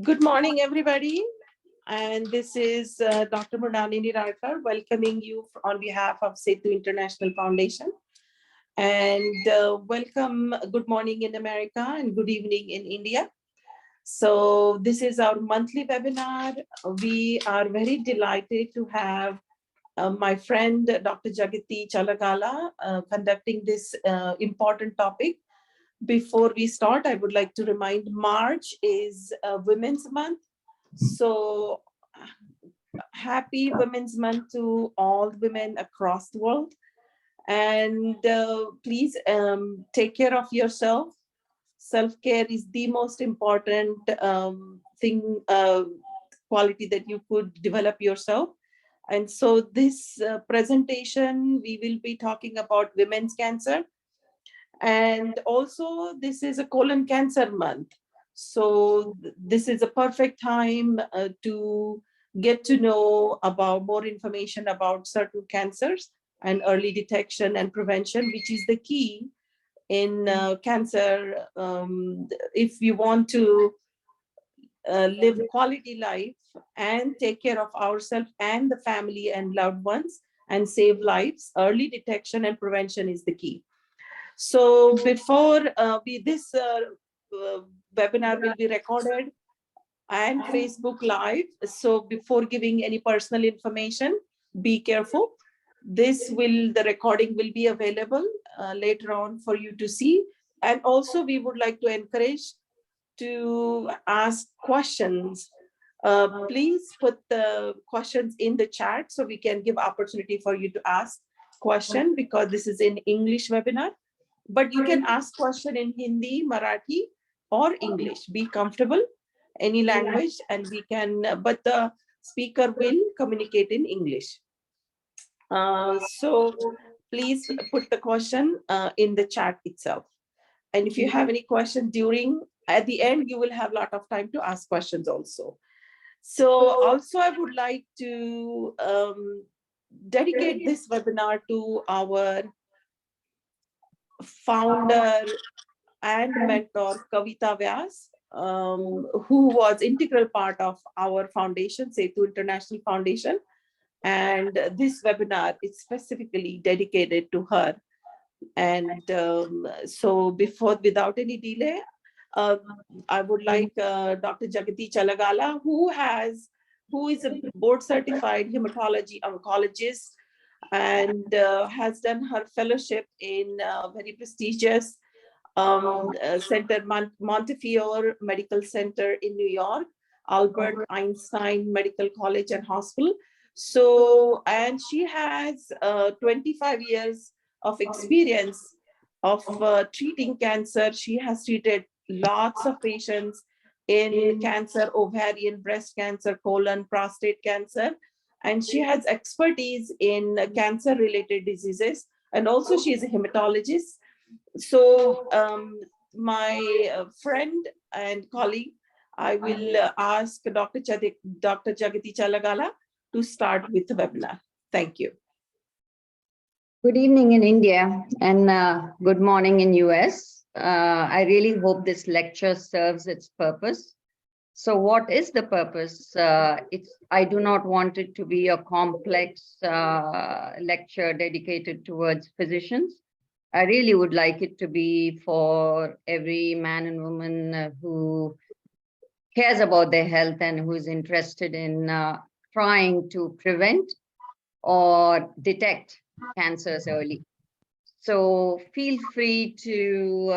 Good morning, everybody. And this is Dr. Murnani Nirarkar welcoming you on behalf of SETU International Foundation. And welcome, good morning in America and good evening in India. So this is our monthly webinar. We are very delighted to have my friend, Dr. Jagathi Challagalla, conducting this important topic. Before we start, I would like to remind March is Women's Month. So happy Women's Month to all women across the world. And please take care of yourself. Self-care is the most important quality that you could develop yourself. And so this presentation, we will be talking about women's cancer. And also this is a colon cancer month. So this is a perfect time to get to know about more information about certain cancers and early detection and prevention, which is the key in cancer. If you want to live quality life and take care of ourselves and the family and loved ones and save lives, early detection and prevention is the key. So before this webinar will be recorded and Facebook Live. So before giving any personal information, be careful. The recording will be available later on for you to see. And also we would like to encourage to ask questions. Please put the questions in the chat so we can give opportunity for you to ask question, because this is in English webinar. But you can ask question in Hindi, Marathi, or English. Be comfortable, any language, and we can, but the speaker will communicate in English. So please put the question in the chat itself. And if you have any question at the end, you will have a lot of time to ask questions also. So also I would like to dedicate this webinar to our founder and mentor Kavita Vyas, who was integral part of our foundation, SETU International Foundation. And this webinar is specifically dedicated to her. And so without any delay, I would like Dr. Jagathi Challagalla, who is a board certified hematology oncologist and has done her fellowship in very prestigious center, Montefiore Medical Center in New York, Albert Einstein Medical College and Hospital. So, and she has 25 years of experience of treating cancer. She has treated lots of patients in cancer, ovarian, breast cancer, colon, prostate cancer. And she has expertise in cancer-related diseases. And also she is a hematologist. So my friend and colleague, I will ask Dr. Jagathi Challagalla to start with the webinar. Thank you. Good evening in India and good morning in US. I really hope this lecture serves its purpose. So what is the purpose? I do not want it to be a complex lecture dedicated towards physicians. I really would like it to be for every man and woman who cares about their health and who is interested in trying to prevent or detect cancers early. So feel free to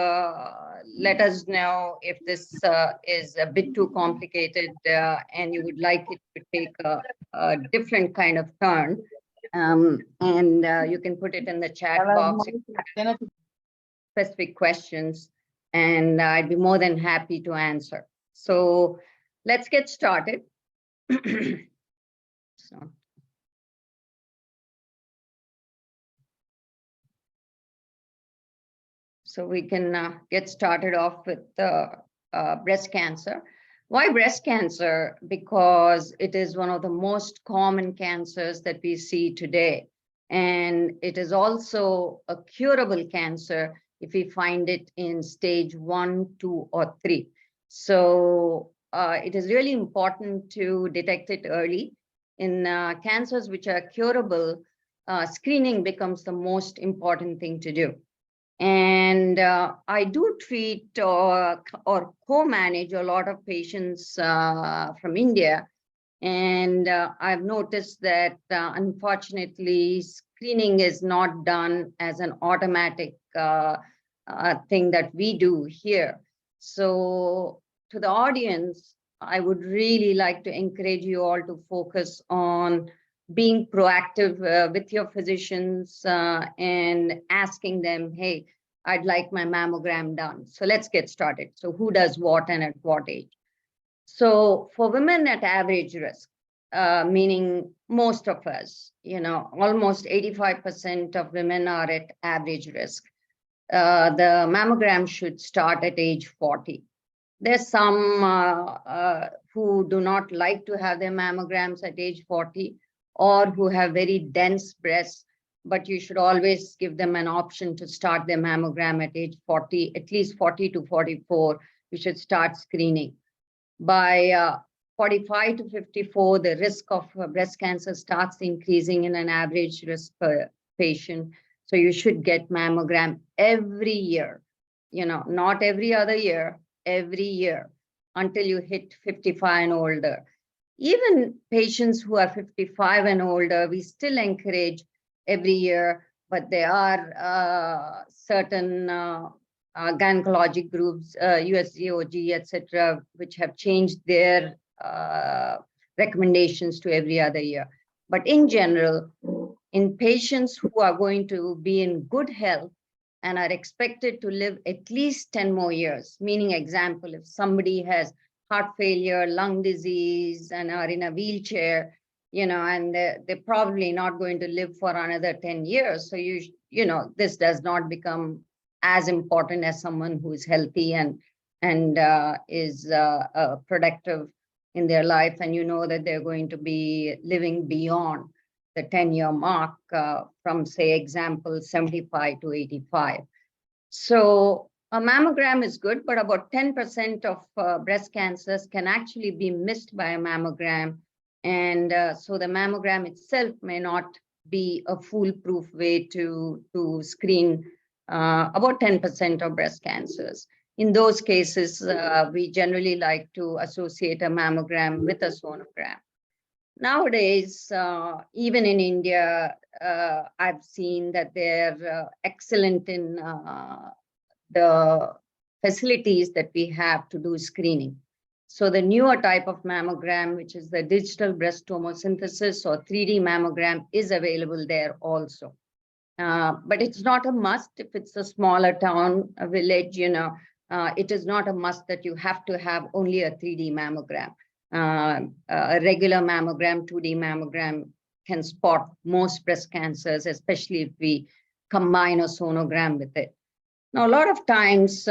let us know if this is a bit too complicated and you would like it to take a different kind of turn. And you can put it in the chat box, specific questions, and I'd be more than happy to answer. So let's get started. So we can get started off with breast cancer. Why breast cancer? Because it is one of the most common cancers that we see today. And it is also a curable cancer if we find it in stage 1, 2, or 3. So it is really important to detect it early. In cancers which are curable, screening becomes the most important thing to do. And I do treat or co-manage a lot of patients from India. And I've noticed that unfortunately, screening is not done as an automatic thing that we do here. So to the audience, I would really like to encourage you all to focus on being proactive with your physicians and asking them, hey, I'd like my mammogram done. So let's get started. So who does what and at what age? So for women at average risk, meaning most of us, almost 85% of women are at average risk. The mammogram should start at age 40. There's some who do not like to have their mammograms at age 40 or who have very dense breasts, but you should always give them an option to start their mammogram at age 40, at least 40 to 44. You should start screening. By 45 to 54, the risk of breast cancer starts increasing in an average risk patient. So you should get mammogram every year, not every other year, every year until you hit 55 and older. Even patients who are 55 and older, we still encourage every year, but there are certain gynecologic groups, USGOG, etc., which have changed their recommendations to every other year. But in general, in patients who are going to be in good health and are expected to live at least 10 more years, meaning example, if somebody has heart failure, lung disease, and are in a wheelchair, and they're probably not going to live for another 10 years. So this does not become as important as someone who is healthy and is productive in their life, and that they're going to be living beyond the 10-year mark from, say, example, 75 to 85. So a mammogram is good, but about 10% of breast cancers can actually be missed by a mammogram. And so the mammogram itself may not be a foolproof way to screen about 10% of breast cancers. In those cases, we generally like to associate a mammogram with a sonogram. Nowadays, even in India, I've seen that they're excellent in the facilities that we have to do screening. So the newer type of mammogram, which is the digital breast tomosynthesis or 3D mammogram, is available there also. But it's not a must if it's a smaller town, a village, it is not a must that you have to have only a 3D mammogram. A regular mammogram, 2D mammogram can spot most breast cancers, especially if we combine a sonogram with it. Now, a lot of times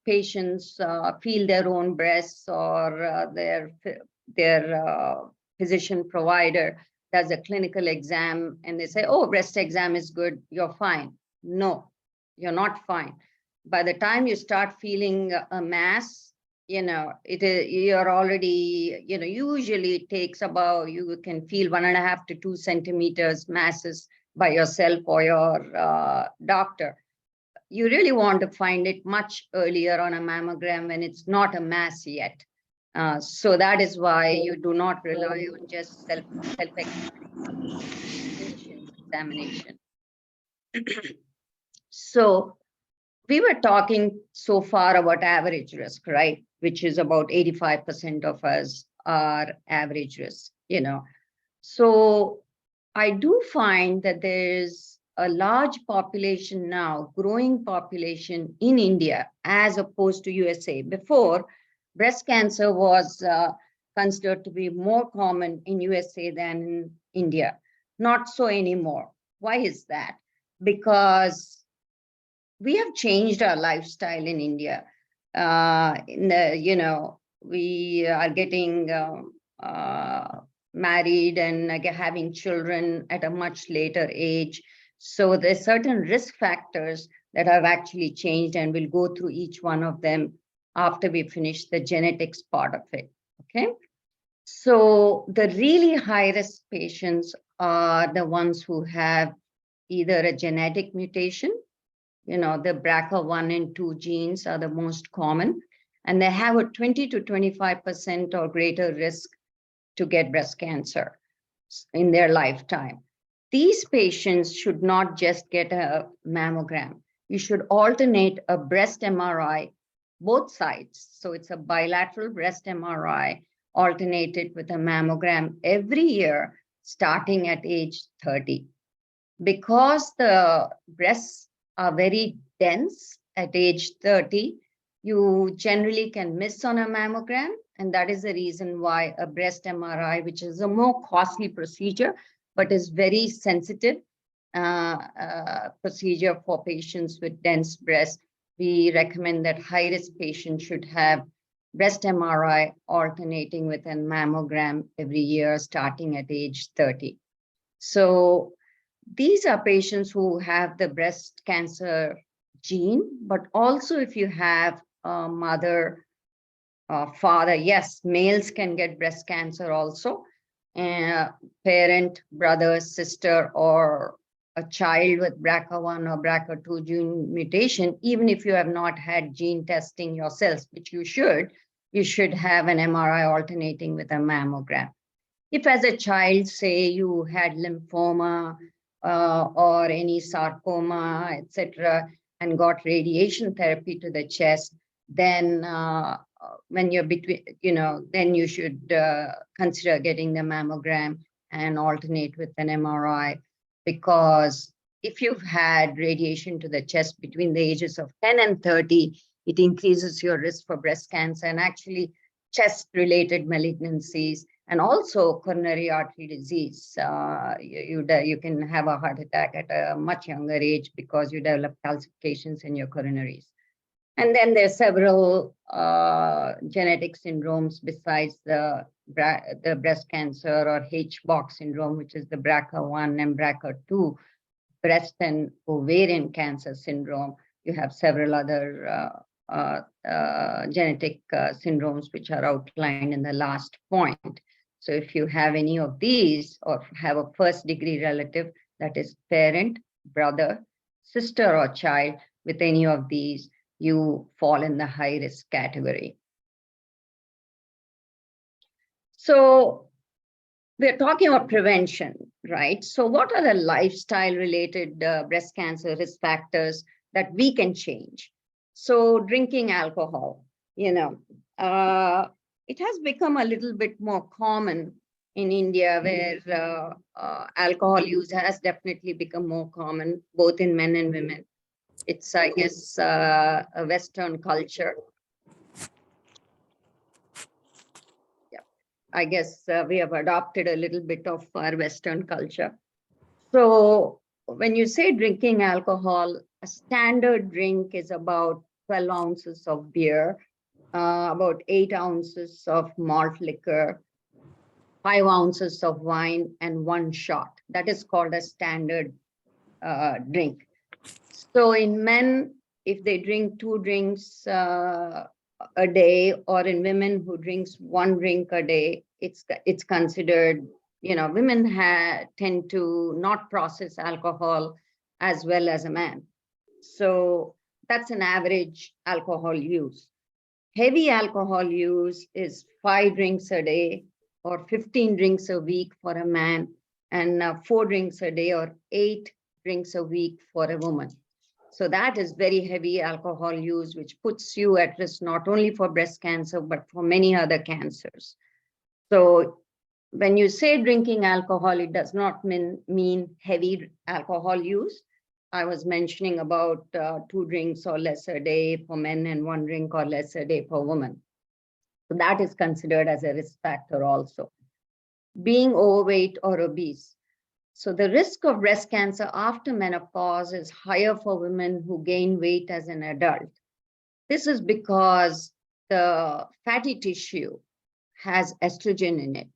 patients feel their own breasts or their physician provider does a clinical exam and they say, oh, breast exam is good, you're fine. No, you're not fine. By the time you start feeling a mass, you're already, usually it takes about, you can feel 1.5 to 2 centimeters masses by yourself or your doctor. You really want to find it much earlier on a mammogram when it's not a mass yet. So that is why you do not rely on just self-examination. So we were talking so far about average risk, right? Which is about 85% of us are average risk, So I do find that there's a large population now, growing population in India as opposed to USA. Before, breast cancer was considered to be more common in USA than in India. Not so anymore. Why is that? Because we have changed our lifestyle in India. We are getting married and having children at a much later age. So there's certain risk factors that have actually changed, and we'll go through each one of them after we finish the genetics part of it. Okay. So the really high-risk patients are the ones who have either a genetic mutation, the BRCA1 and 2 genes are the most common, and they have a 20 to 25% or greater risk to get breast cancer in their lifetime. These patients should not just get a mammogram. You should alternate a breast MRI, both sides. So it's a bilateral breast MRI alternated with a mammogram every year, starting at age 30. Because the breasts are very dense at age 30, you generally can miss on a mammogram. And that is the reason why a breast MRI, which is a more costly procedure, but is very sensitive procedure for patients with dense breasts, we recommend that high-risk patients should have breast MRI alternating with a mammogram every year, starting at age 30. So these are patients who have the breast cancer gene, but also if you have a mother, father, yes, males can get breast cancer also, parent, brother, sister, or a child with BRCA1 or BRCA2 gene mutation, even if you have not had gene testing yourselves, which you should have an MRI alternating with a mammogram. If as a child, say you had lymphoma or any sarcoma, etc., and got radiation therapy to the chest, then when you're between, then you should consider getting the mammogram and alternate with an MRI, because if you've had radiation to the chest between the ages of 10 and 30, it increases your risk for breast cancer and actually chest-related malignancies, and also coronary artery disease. You can have a heart attack at a much younger age because you develop calcifications in your coronaries. And then there are several genetic syndromes besides the breast cancer or HBOC syndrome, which is the BRCA1 and BRCA2 breast and ovarian cancer syndrome. You have several other genetic syndromes which are outlined in the last point. So if you have any of these or have a first degree relative, that is parent, brother, sister, or child with any of these, you fall in the high risk category. So we're talking about prevention, right? So what are the lifestyle related breast cancer risk factors that we can change? So drinking alcohol, it has become a little bit more common in India, where alcohol use has definitely become more common, both in men and women. It's, I guess, a Western culture. Yeah, I guess we have adopted a little bit of our Western culture. So when you say drinking alcohol, a standard drink is about 12 ounces of beer, about 8 ounces of malt liquor, 5 ounces of wine, and 1 shot. That is called a standard drink. So in men, if they drink 2 drinks a day, or in women who drinks 1 drink a day, it's considered, women tend to not process alcohol as well as a man. So that's an average alcohol use. Heavy alcohol use is 5 drinks a day or 15 drinks a week for a man, and 4 drinks a day or 8 drinks a week for a woman. So that is very heavy alcohol use, which puts you at risk not only for breast cancer, but for many other cancers. So when you say drinking alcohol, it does not mean heavy alcohol use. I was mentioning about 2 drinks or less a day for men and 1 drink or less a day for women. So that is considered as a risk factor also. Being overweight or obese. So the risk of breast cancer after menopause is higher for women who gain weight as an adult. This is because the fatty tissue has estrogen in it,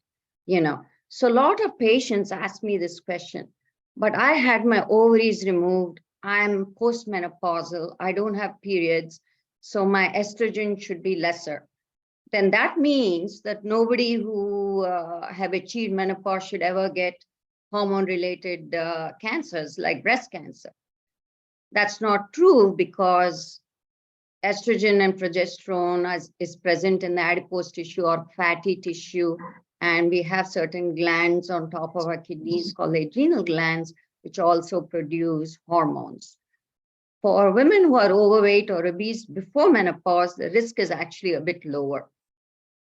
So a lot of patients ask me this question, but I had my ovaries removed. I'm postmenopausal. I don't have periods. so my estrogen should be lesser. Then that means that nobody who have achieved menopause should ever get hormone-related cancers like breast cancer. That's not true, because estrogen and progesterone is present in the adipose tissue or fatty tissue, and we have certain glands on top of our kidneys called the adrenal glands, which also produce hormones. For women who are overweight or obese before menopause, the risk is actually a bit lower.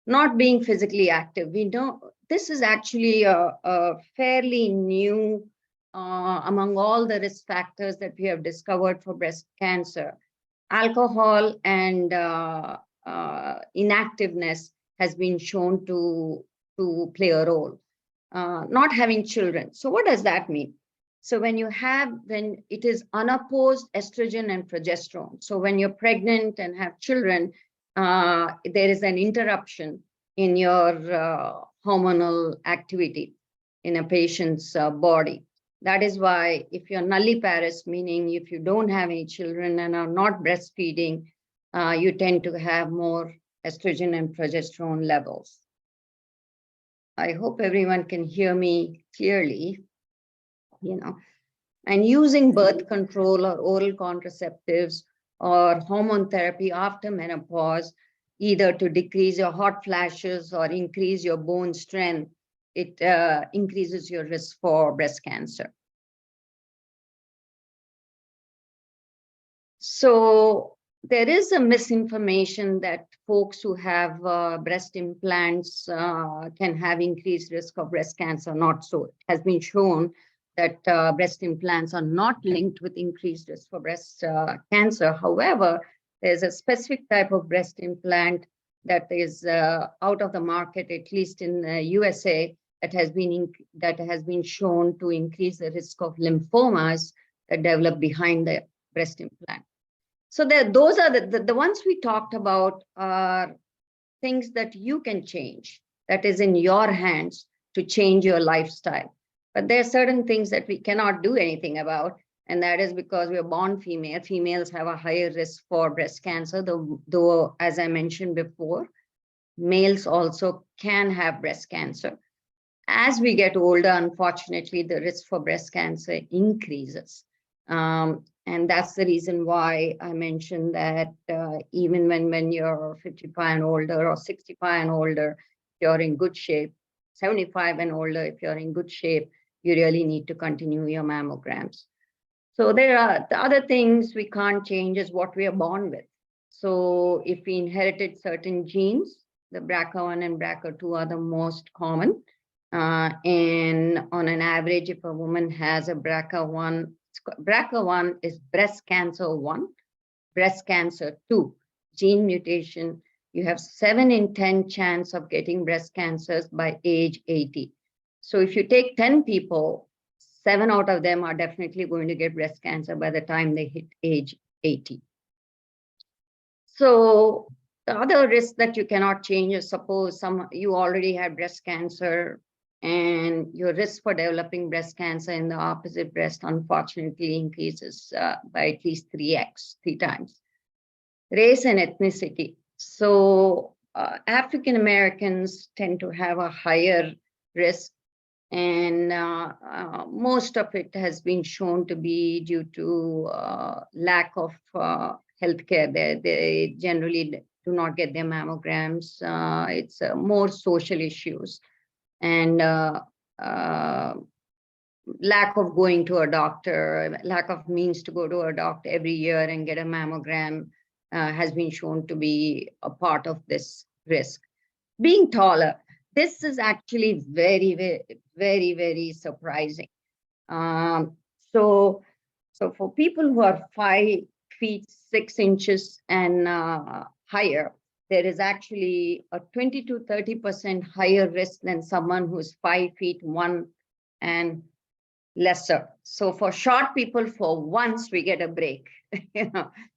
Not being physically active, we know this is actually a fairly new among all the risk factors that we have discovered for breast cancer. Alcohol and inactiveness has been shown to play a role. Not having children. So what does that mean? So when it is unopposed estrogen and progesterone, so when you're pregnant and have children, there is an interruption in your hormonal activity in a patient's body. That is why if you're nulliparous, meaning if you don't have any children and are not breastfeeding, you tend to have more estrogen and progesterone levels. I hope everyone can hear me clearly, and using birth control or oral contraceptives or hormone therapy after menopause, either to decrease your hot flashes or increase your bone strength, it increases your risk for breast cancer. So there is a misinformation that folks who have breast implants can have increased risk of breast cancer. Not so. It has been shown that breast implants are not linked with increased risk for breast cancer. However, there's a specific type of breast implant that is out of the market, at least in the USA, that has been shown to increase the risk of lymphomas that develop behind the breast implant. So those are the ones we talked about are things that you can change, that is in your hands to change your lifestyle. But there are certain things that we cannot do anything about, and that is because we're born female. Females have a higher risk for breast cancer, though as I mentioned before, males also can have breast cancer. As we get older, unfortunately, the risk for breast cancer increases. And that's the reason why I mentioned that even when you're 55 and older or 65 and older, you're in good shape. 75 and older, if you're in good shape, you really need to continue your mammograms. So there are the other things we can't change is what we are born with. So if we inherited certain genes, the BRCA1 and BRCA2 are the most common. And on an average, if a woman has a BRCA1 is breast cancer 1, breast cancer 2, gene mutation, you have 7 in 10 chance of getting breast cancers by age 80. So if you take 10 people, 7 out of them are definitely going to get breast cancer by the time they hit age 80. So the other risk that you cannot change is suppose you already had breast cancer and your risk for developing breast cancer in the opposite breast unfortunately increases by at least 3 times. Race and ethnicity. So African Americans tend to have a higher risk, and most of it has been shown to be due to lack of healthcare. They generally do not get their mammograms. It's more social issues and lack of going to a doctor, lack of means to go to a doctor every year and get a mammogram has been shown to be a part of this risk. Being taller, this is actually very surprising. So for people who are 5 feet 6 inches and higher, there is actually a 20 to 30% higher risk than someone who's 5 feet 1 and lesser. So for short people, for once we get a break.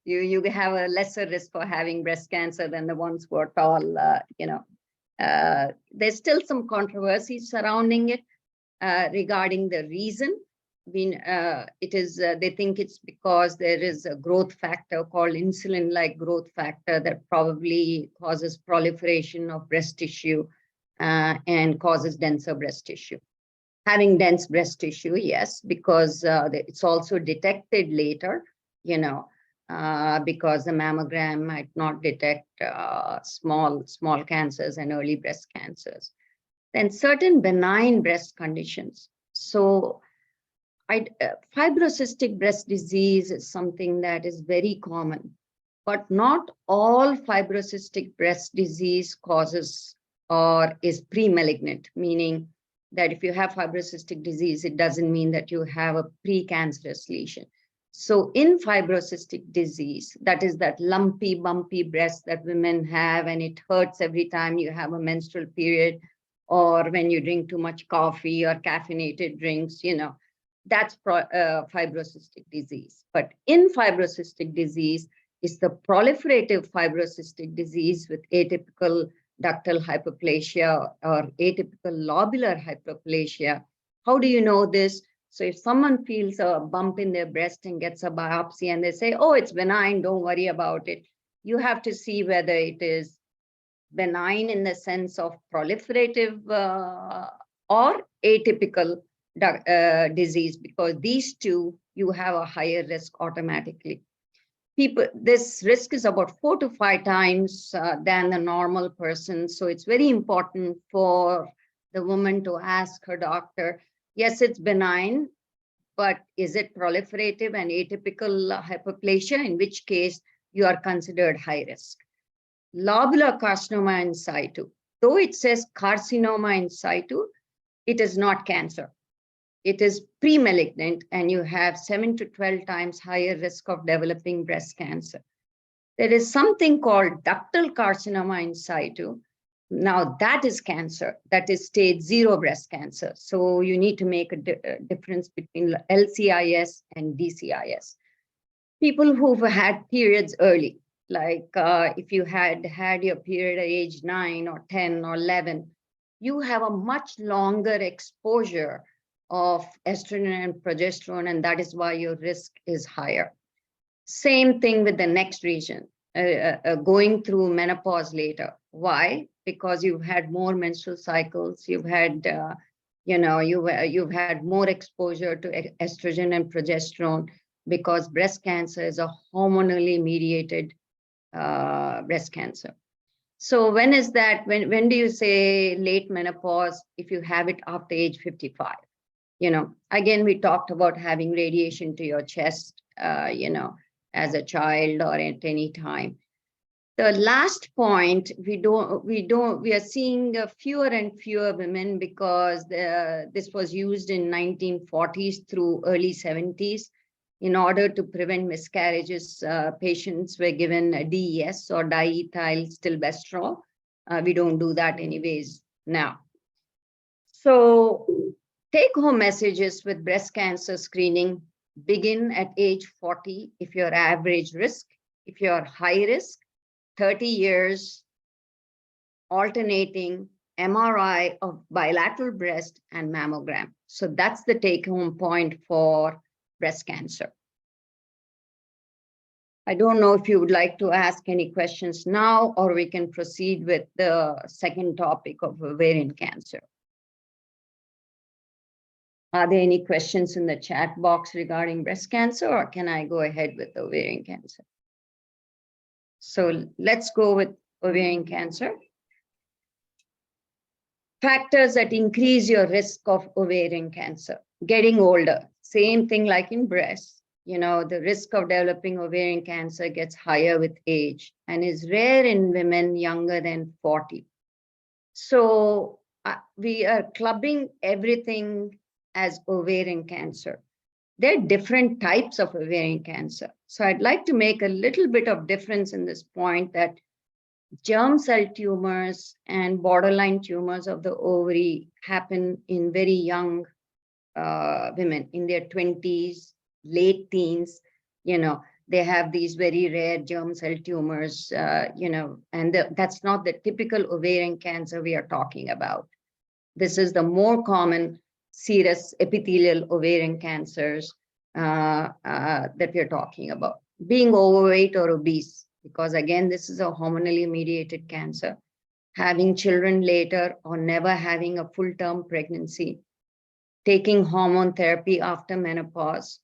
You have a lesser risk for having breast cancer than the ones who are tall. There's still some controversy surrounding it regarding the reason, they think it's because there is a growth factor called insulin-like growth factor that probably causes proliferation of breast tissue and causes denser breast tissue. Having dense breast tissue, yes, because it's also detected later, because the mammogram might not detect small cancers and early breast cancers. Then certain benign breast conditions. So fibrocystic breast disease is something that is very common, but not all fibrocystic breast disease causes or is pre-malignant, meaning that if you have fibrocystic disease, it doesn't mean that you have a precancerous lesion. So in fibrocystic disease, that is that lumpy, bumpy breast that women have, and it hurts every time you have a menstrual period, or when you drink too much coffee or caffeinated drinks, that's fibrocystic disease. But in fibrocystic disease is the proliferative fibrocystic disease with atypical ductal hyperplasia or atypical lobular hyperplasia. How do you know this? So if someone feels a bump in their breast and gets a biopsy and they say, oh, it's benign, don't worry about it, you have to see whether it is benign in the sense of proliferative or atypical disease, because these two, you have a higher risk automatically. This risk is about 4 to 5 times than the normal person. So it's very important for the woman to ask her doctor, yes, it's benign, but is it proliferative and atypical hyperplasia, in which case you are considered high risk. Lobular carcinoma in situ, though it says carcinoma in situ, it is not cancer. It is pre-malignant, and you have 7 to 12 times higher risk of developing breast cancer. There is something called ductal carcinoma in situ. Now that is cancer, that is stage 0 breast cancer. So you need to make a difference between LCIS and DCIS. People who've had periods early, like if you had your period at age 9 or 10 or 11, you have a much longer exposure of estrogen and progesterone, and that is why your risk is higher. Same thing with the next region, going through menopause later. Why? Because you've had more menstrual cycles, you've had, you've had more exposure to estrogen and progesterone, because breast cancer is a hormonally mediated breast cancer. So when is that? When do you say late menopause? If you have it after age 55. Again, we talked about having radiation to your chest, as a child or at any time. The last point, we are seeing fewer and fewer women, because this was used in 1940s through early 70s. In order to prevent miscarriages, patients were given a DES or diethyl stilbestrol. We don't do that anyways now. So take-home messages with breast cancer screening: begin at age 40 if you're average risk. If you're high risk, 30 years, alternating MRI of bilateral breast and mammogram. So that's the take-home point for breast cancer. I don't know if you would like to ask any questions now, or we can proceed with the second topic of ovarian cancer. Are there any questions in the chat box regarding breast cancer, or can I go ahead with ovarian cancer? So let's go with ovarian cancer. Factors that increase your risk of ovarian cancer. Getting older, same thing like in breast. The risk of developing ovarian cancer gets higher with age and is rare in women younger than 40. So we are clubbing everything as ovarian cancer. There are different types of ovarian cancer. So I'd like to make a little bit of difference in this point, that germ cell tumors and borderline tumors of the ovary happen in very young women in their 20s, late teens. They have these very rare germ cell tumors, and that's not the typical ovarian cancer we are talking about. This is the more common serous epithelial ovarian cancers that we're talking about. Being overweight or obese, because again, this is a hormonally mediated cancer. Having children later or never having a full-term pregnancy. Taking hormone therapy after menopause.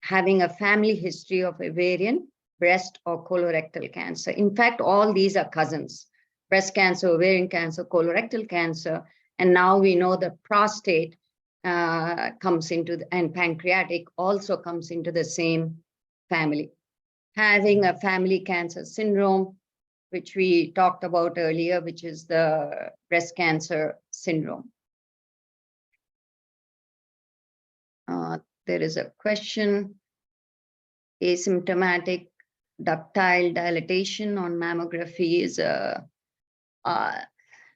Having a family history of ovarian, breast, or colorectal cancer. In fact, all these are cousins. Breast cancer, ovarian cancer, colorectal cancer, and now we know that prostate comes into, and pancreatic also comes into the same family. Having a family cancer syndrome, which we talked about earlier, which is the breast cancer syndrome. There is a question. Asymptomatic ductile dilatation on mammography is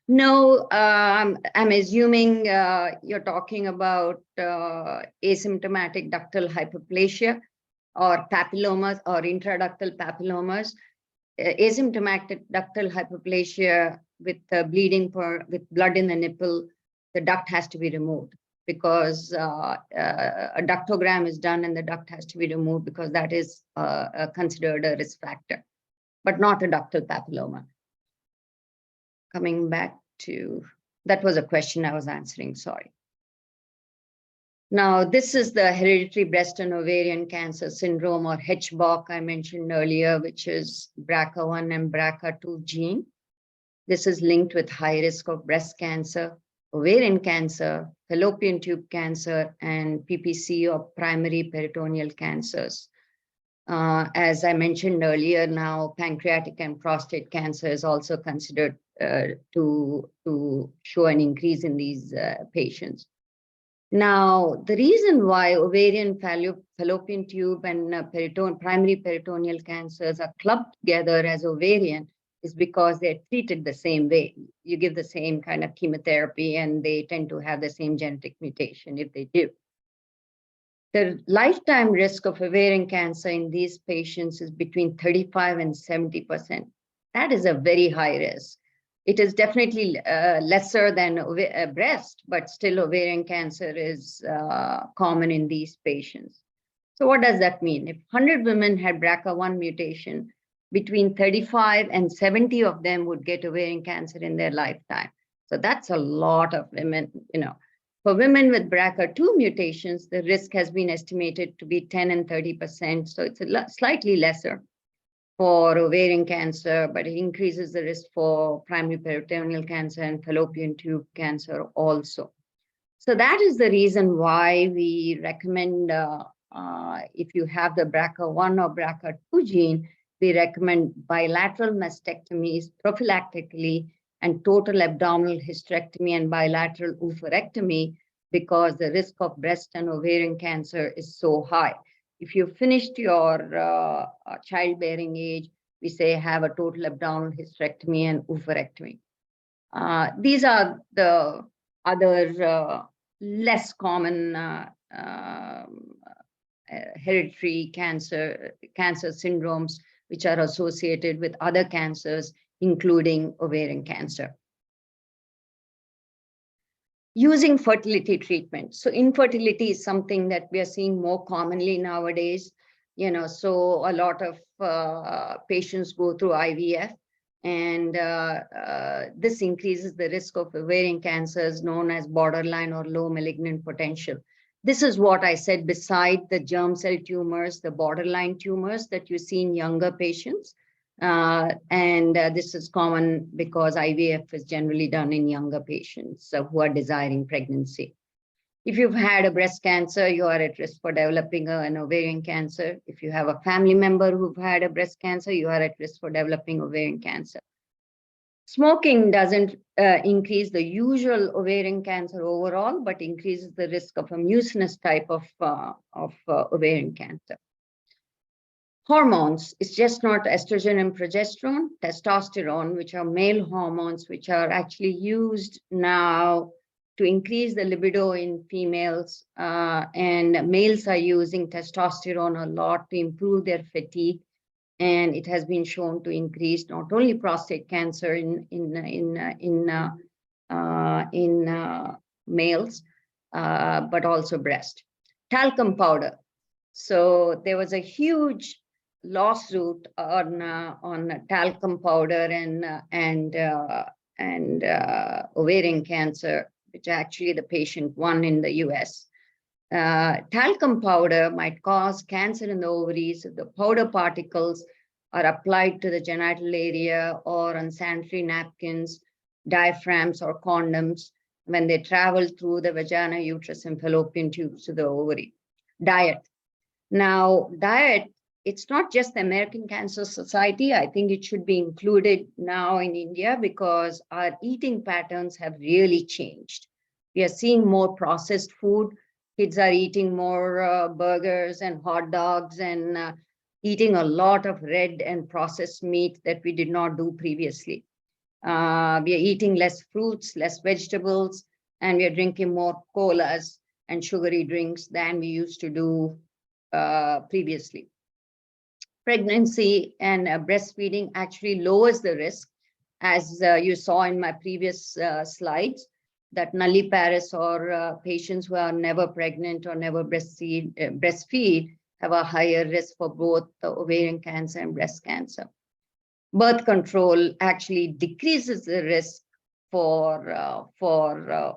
no, I'm assuming you're talking about asymptomatic ductal hyperplasia or papillomas or intraductal papillomas. Asymptomatic ductal hyperplasia with bleeding with blood in the nipple, the duct has to be removed because a ductogram is done and the duct has to be removed because that is considered a risk factor, but not a ductal papilloma. Coming back to, that was a question I was answering, sorry. Now, this is the hereditary breast and ovarian cancer syndrome, or HBOC I mentioned earlier, which is BRCA1 and BRCA2 gene. This is linked with high risk of breast cancer, ovarian cancer, fallopian tube cancer, and PPC, or primary peritoneal cancers. As I mentioned earlier, now pancreatic and prostate cancer is also considered to show an increase in these patients. Now, the reason why ovarian, fallopian tube, and primary peritoneal cancers are clubbed together as ovarian is because they're treated the same way. You give the same kind of chemotherapy and they tend to have the same genetic mutation if they do. The lifetime risk of ovarian cancer in these patients is between 35 and 70%. That is a very high risk. It is definitely lesser than breast, but still ovarian cancer is common in these patients. So what does that mean? If 100 women had BRCA1 mutation, between 35 and 70 of them would get ovarian cancer in their lifetime. So that's a lot of women, you know. For women with BRCA2 mutations, the risk has been estimated to be 10 and 30%. So it's slightly lesser for ovarian cancer, but it increases the risk for primary peritoneal cancer and fallopian tube cancer also. So that is the reason why we recommend, if you have the BRCA1 or BRCA2 gene, we recommend bilateral mastectomies prophylactically and total abdominal hysterectomy and bilateral oophorectomy because the risk of breast and ovarian cancer is so high. If you finished your childbearing age, we say have a total abdominal hysterectomy and oophorectomy. These are the other less common hereditary cancer syndromes which are associated with other cancers, including ovarian cancer. Using fertility treatment. So infertility is something that we are seeing more commonly nowadays. You know, so a lot of patients go through IVF, and this increases the risk of ovarian cancers known as borderline or low malignant potential. This is what I said beside the germ cell tumors, the borderline tumors that you see in younger patients. This is common because IVF is generally done in younger patients who are desiring pregnancy. If you've had a breast cancer, you are at risk for developing an ovarian cancer. If you have a family member who've had a breast cancer, you are at risk for developing ovarian cancer. Smoking doesn't increase the usual ovarian cancer overall, but increases the risk of a mucinous type of ovarian cancer. Hormones, it's just not estrogen and progesterone, testosterone, which are male hormones, which are actually used now to increase the libido in females, and males are using testosterone a lot to improve their fatigue, and it has been shown to increase not only prostate cancer in males, but also breast. Talcum powder. So there was a huge lawsuit on talcum powder and ovarian cancer, which actually the patient won in the US. Talcum powder might cause cancer in the ovaries if the powder particles are applied to the genital area or on sanitary napkins, diaphragms, or condoms when they travel through the vagina, uterus, and fallopian tubes to the ovary. Diet. Now, diet, it's not just the American Cancer Society. I think it should be included now in India because our eating patterns have really changed. We are seeing more processed food. Kids are eating more burgers and hot dogs and eating a lot of red and processed meat that we did not do previously. We are eating less fruits, less vegetables, and we are drinking more colas and sugary drinks than we used to do previously. Pregnancy and breastfeeding actually lowers the risk, as you saw in my previous slides, that nulliparous or patients who are never pregnant or never breastfeed have a higher risk for both ovarian cancer and breast cancer. Birth control actually decreases the risk for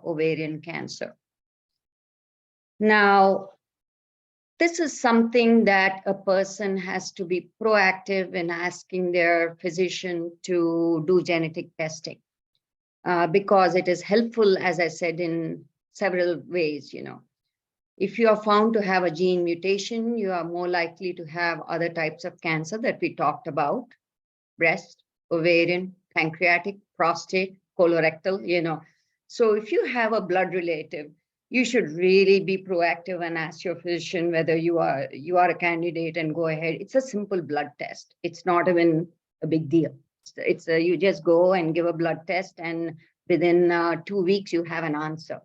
ovarian cancer. Now, this is something that a person has to be proactive in asking their physician to do genetic testing because it is helpful, as I said, in several ways. If you are found to have a gene mutation, you are more likely to have other types of cancer that we talked about: breast, ovarian, pancreatic, prostate, colorectal. So if you have a blood relative, you should really be proactive and ask your physician whether you are a candidate and go ahead. It's a simple blood test. It's not even a big deal. You just go and give a blood test, and within 2 weeks you have an answer.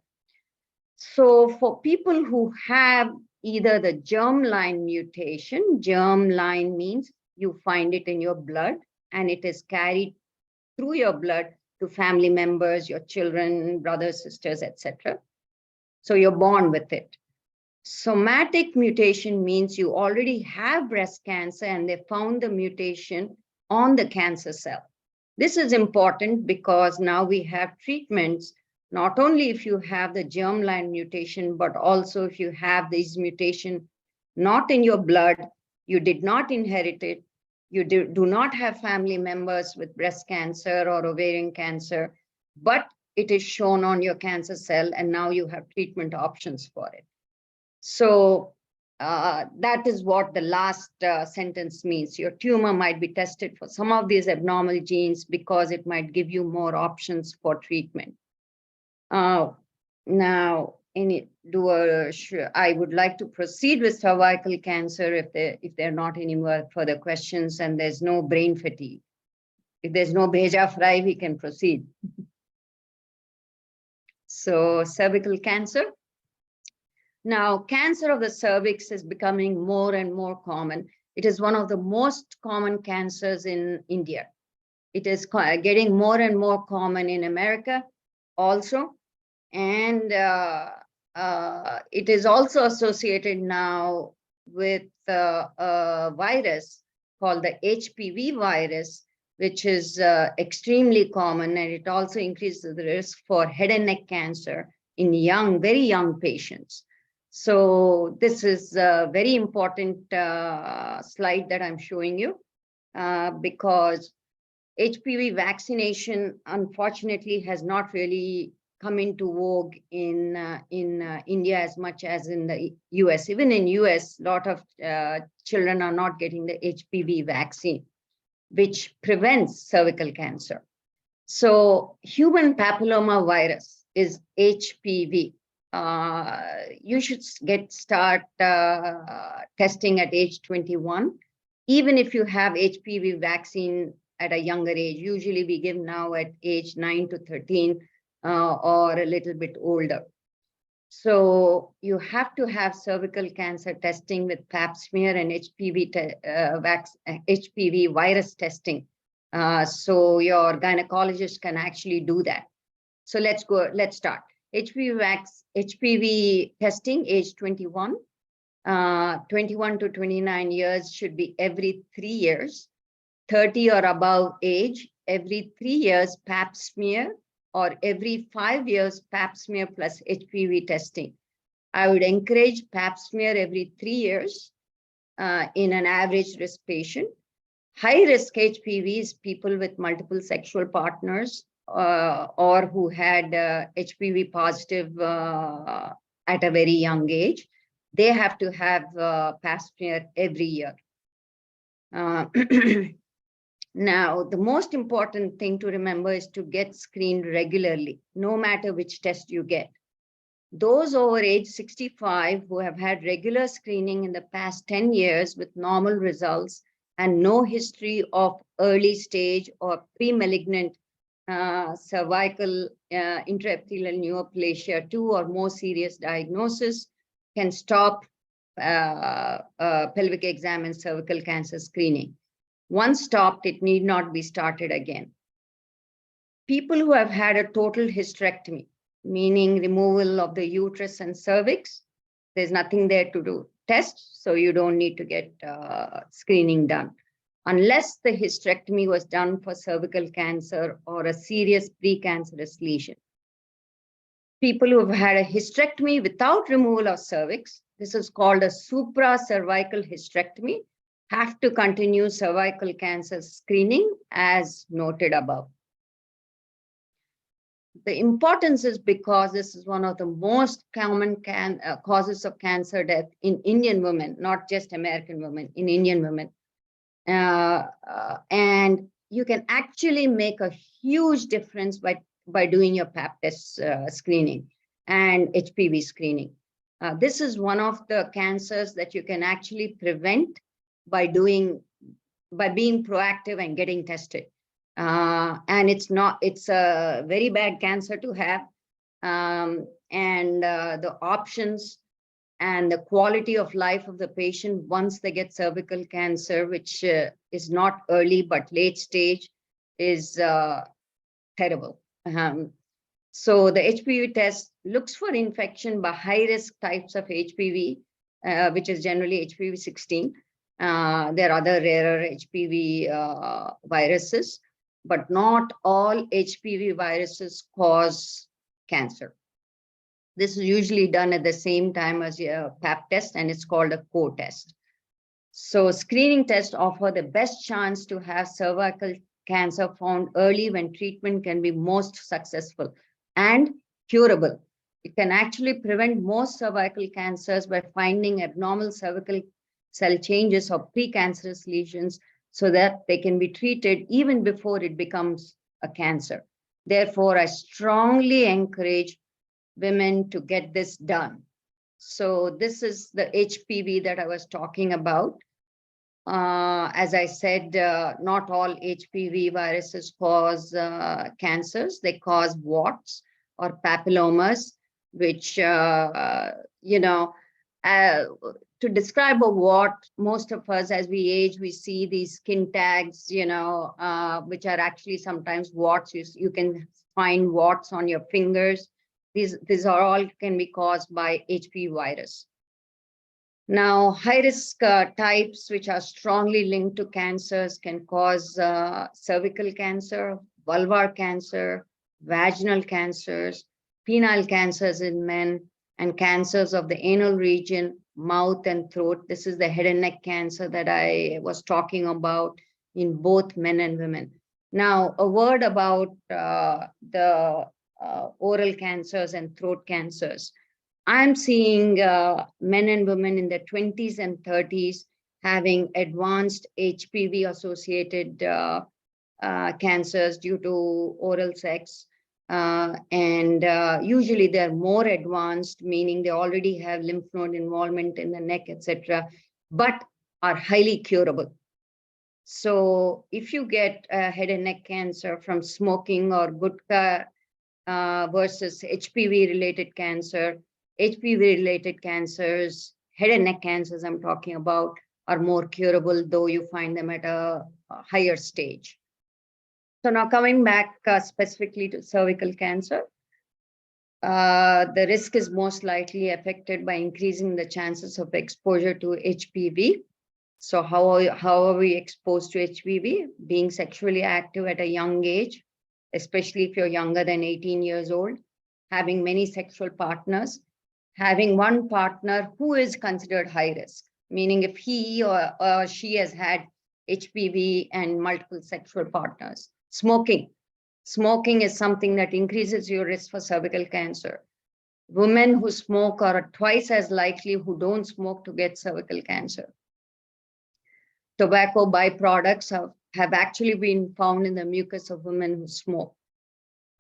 So for people who have either the germline mutation, germline means you find it in your blood and it is carried through your blood to family members, your children, brothers, sisters, etc. So you're born with it. Somatic mutation means you already have breast cancer and they found the mutation on the cancer cell. This is important because now we have treatments, not only if you have the germline mutation, but also if you have this mutation not in your blood, you did not inherit it, you do not have family members with breast cancer or ovarian cancer, but it is shown on your cancer cell, and now you have treatment options for it. So that is what the last sentence means. Your tumor might be tested for some of these abnormal genes because it might give you more options for treatment. Now, I would like to proceed with cervical cancer if there are not any more further questions and there's no brain fatigue. If there's no bheja fry, we can proceed. So cervical cancer. Now, cancer of the cervix is becoming more and more common. It is one of the most common cancers in India. It is getting more and more common in America also. And it is also associated now with a virus called the HPV virus, which is extremely common, and it also increases the risk for head and neck cancer in very young patients. So this is a very important slide that I'm showing you because HPV vaccination, unfortunately, has not really come into vogue in India as much as in the US. Even in US, a lot of children are not getting the HPV vaccine, which prevents cervical cancer. So human papilloma virus is HPV. You should start testing at age 21, even if you have HPV vaccine at a younger age. Usually we give now at age 9 to 13 or a little bit older. So you have to have cervical cancer testing with pap smear and HPV virus testing. So your gynecologist can actually do that. So let's start. HPV testing age 21. 21 to 29 years should be every 3 years. 30 or above age, every 3 years pap smear, or every 5 years pap smear plus HPV testing. I would encourage pap smear every 3 years in an average risk patient. High risk HPV is people with multiple sexual partners or who had HPV positive at a very young age. They have to have pap smear every year. Now, the most important thing to remember is to get screened regularly, no matter which test you get. Those over age 65 who have had regular screening in the past 10 years with normal results and no history of early stage or pre-malignant cervical intraepithelial neoplasia 2 or more serious diagnosis can stop pelvic exam and cervical cancer screening. Once stopped, it need not be started again. People who have had a total hysterectomy, meaning removal of the uterus and cervix, there's nothing there to do test, so you don't need to get screening done, unless the hysterectomy was done for cervical cancer or a serious precancerous lesion. People who have had a hysterectomy without removal of cervix, this is called a supracervical hysterectomy, have to continue cervical cancer screening as noted above. The importance is because this is one of the most common causes of cancer death in Indian women, not just American women, in Indian women. And you can actually make a huge difference by doing your pap test screening and HPV screening. This is one of the cancers that you can actually prevent by being proactive and getting tested. And it's a very bad cancer to have. The options and the quality of life of the patient once they get cervical cancer, which is not early but late stage, is terrible. So the HPV test looks for infection by high risk types of HPV, which is generally HPV 16. There are other rarer HPV viruses, but not all HPV viruses cause cancer. This is usually done at the same time as your pap test, and it's called a co-test. So screening tests offer the best chance to have cervical cancer found early when treatment can be most successful and curable. It can actually prevent most cervical cancers by finding abnormal cervical cell changes or precancerous lesions so that they can be treated even before it becomes a cancer. Therefore, I strongly encourage women to get this done. So this is the HPV that I was talking about. As I said, not all HPV viruses cause cancers. They cause warts or papillomas, which, to describe a wart, most of us as we age, we see these skin tags, which are actually sometimes warts. You can find warts on your fingers. These are all can be caused by HPV virus. Now, high-risk types, which are strongly linked to cancers, can cause cervical cancer, vulvar cancer, vaginal cancers, penile cancers in men, and cancers of the anal region, mouth, and throat. This is the head and neck cancer that I was talking about in both men and women. Now, a word about the oral cancers and throat cancers. I'm seeing men and women in their 20s and 30s having advanced HPV-associated cancers due to oral sex. Usually they're more advanced, meaning they already have lymph node involvement in the neck, etc., but are highly curable. So if you get head and neck cancer from smoking or gutka versus HPV-related cancer, HPV-related cancers, head and neck cancers I'm talking about, are more curable, though you find them at a higher stage. So now coming back specifically to cervical cancer. The risk is most likely affected by increasing the chances of exposure to HPV. So how are we exposed to HPV? Being sexually active at a young age, especially if you're younger than 18 years old, having many sexual partners, having one partner who is considered high risk, meaning if he or she has had HPV and multiple sexual partners. Smoking. Smoking is something that increases your risk for cervical cancer. Women who smoke are twice as likely who don't smoke to get cervical cancer. Tobacco byproducts have actually been found in the mucus of women who smoke.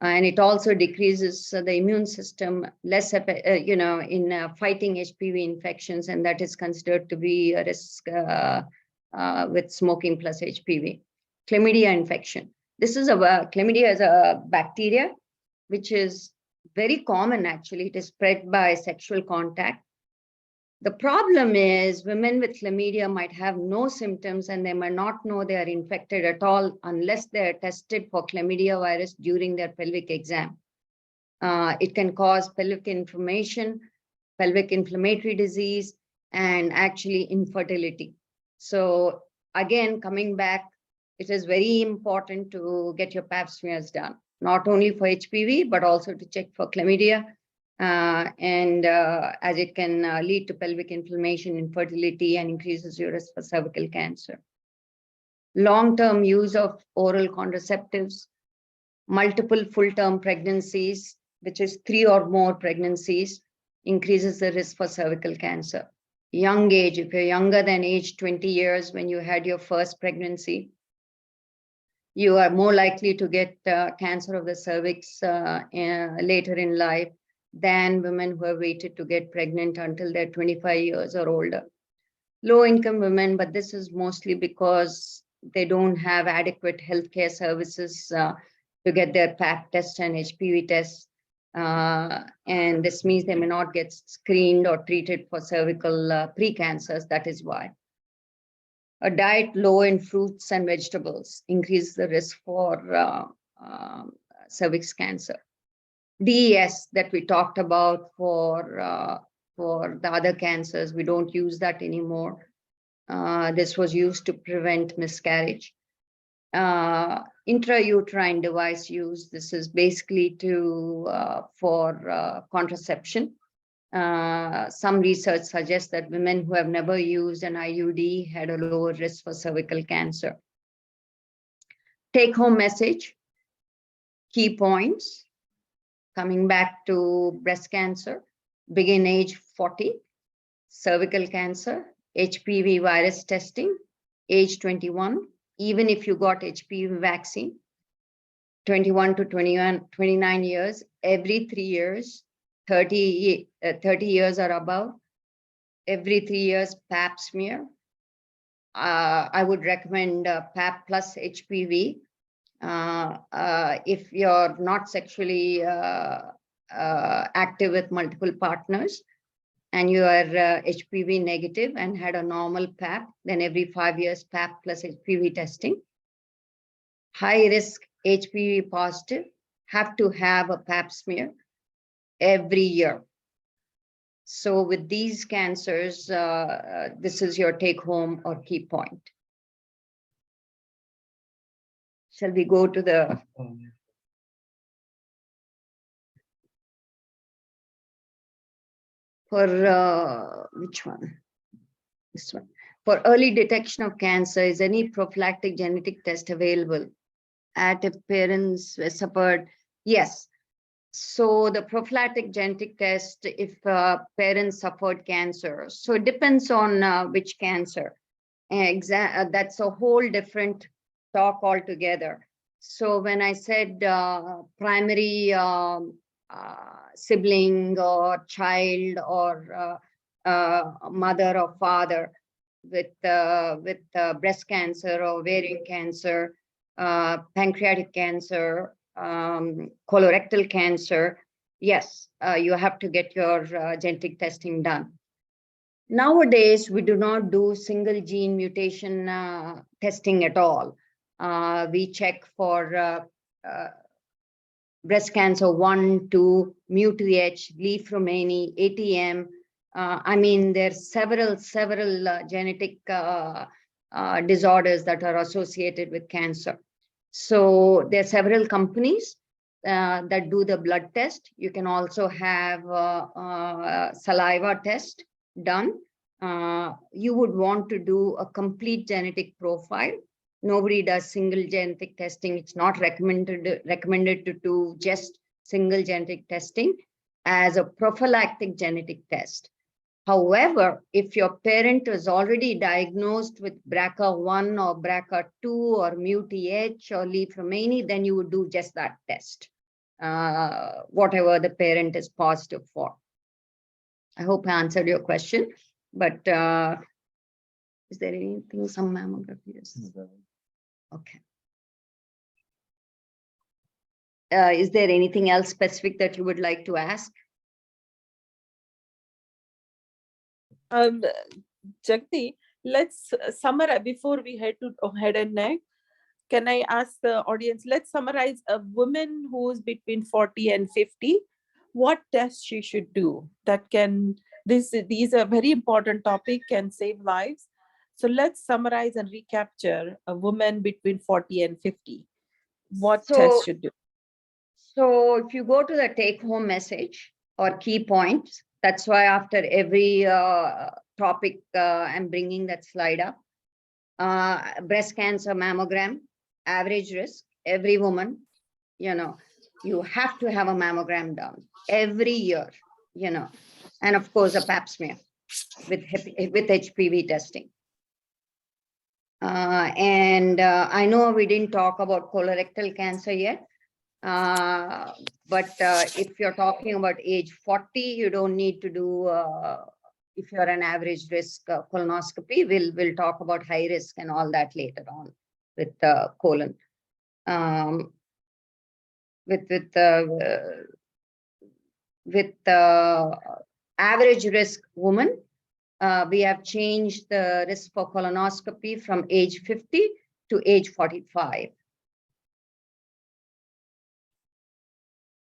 And it also decreases the immune system less, in fighting HPV infections, and that is considered to be a risk with smoking plus HPV. Chlamydia infection. Chlamydia is a bacteria which is very common actually. It is spread by sexual contact. The problem is women with chlamydia might have no symptoms and they might not know they are infected at all unless they are tested for chlamydia virus during their pelvic exam. It can cause pelvic inflammation, pelvic inflammatory disease, and actually infertility. So again, coming back, it is very important to get your pap smears done, not only for HPV, but also to check for chlamydia. As it can lead to pelvic inflammation, infertility, and increases your risk for cervical cancer. Long-term use of oral contraceptives, multiple full-term pregnancies, which is 3 or more pregnancies, increases the risk for cervical cancer. Young age, if you're younger than age 20 years when you had your first pregnancy, you are more likely to get cancer of the cervix later in life than women who have waited to get pregnant until they're 25 years or older. Low-income women, but this is mostly because they don't have adequate healthcare services to get their pap test and HPV tests. And this means they may not get screened or treated for cervical precancers. That is why. A diet low in fruits and vegetables increases the risk for cervix cancer. DES that we talked about for the other cancers, we don't use that anymore. This was used to prevent miscarriage. Intrauterine device use, this is basically for contraception. Some research suggests that women who have never used an IUD had a lower risk for cervical cancer. Take-home message, key points. Coming back to breast cancer, begin age 40, cervical cancer, HPV virus testing, age 21, even if you got HPV vaccine, 21 to 29 years, every 3 years, 30 years or above, every 3 years pap smear. I would recommend pap plus HPV. If you're not sexually active with multiple partners and you are HPV negative and had a normal pap, then every 5 years pap plus HPV testing. High risk HPV positive have to have a pap smear every year. So with these cancers, this is your take home or key point. Shall we go to the which one? This one. For early detection of cancer, is any prophylactic genetic test available? If parents suffered, yes. So the prophylactic genetic test, if parents suffered cancer, so it depends on which cancer. That's a whole different talk altogether. So when I said primary sibling or child or mother or father with breast cancer or ovarian cancer, pancreatic cancer, colorectal cancer, yes, you have to get your genetic testing done. Nowadays, we do not do single gene mutation testing at all. We check for breast cancer 1, 2, MUTH, Leaf-Romani, ATM. I mean, there's several genetic disorders that are associated with cancer. So there are several companies that do the blood test. You can also have saliva test done. You would want to do a complete genetic profile. Nobody does single genetic testing. It's not recommended to do just single genetic testing as a prophylactic genetic test. However, if your parent is already diagnosed with BRCA1 or BRCA2 or MUTH or Leaf-Romani, then you would do just that test, whatever the parent is positive for. I hope I answered your question, but is there anything, some mammography is? Okay. Is there anything else specific that you would like to ask? Jagathi, let's summarize before we head to head and neck. Can I ask the audience, let's summarize a woman who's between 40 and 50, what tests she should do that can, these are very important topic, can save lives. So let's summarize and recapture a woman between 40 and 50. What tests should do? So if you go to the take-home message or key points, that's why after every topic, I'm bringing that slide up. Breast cancer mammogram, average risk, every woman, you have to have a mammogram done every year, and of course a pap smear with HPV testing. And I know we didn't talk about colorectal cancer yet, but if you're talking about age 40, you don't need to do, if you're an average risk colonoscopy, we'll talk about high risk and all that later on with colon. With average risk woman, we have changed the risk for colonoscopy from age 50 to age 45.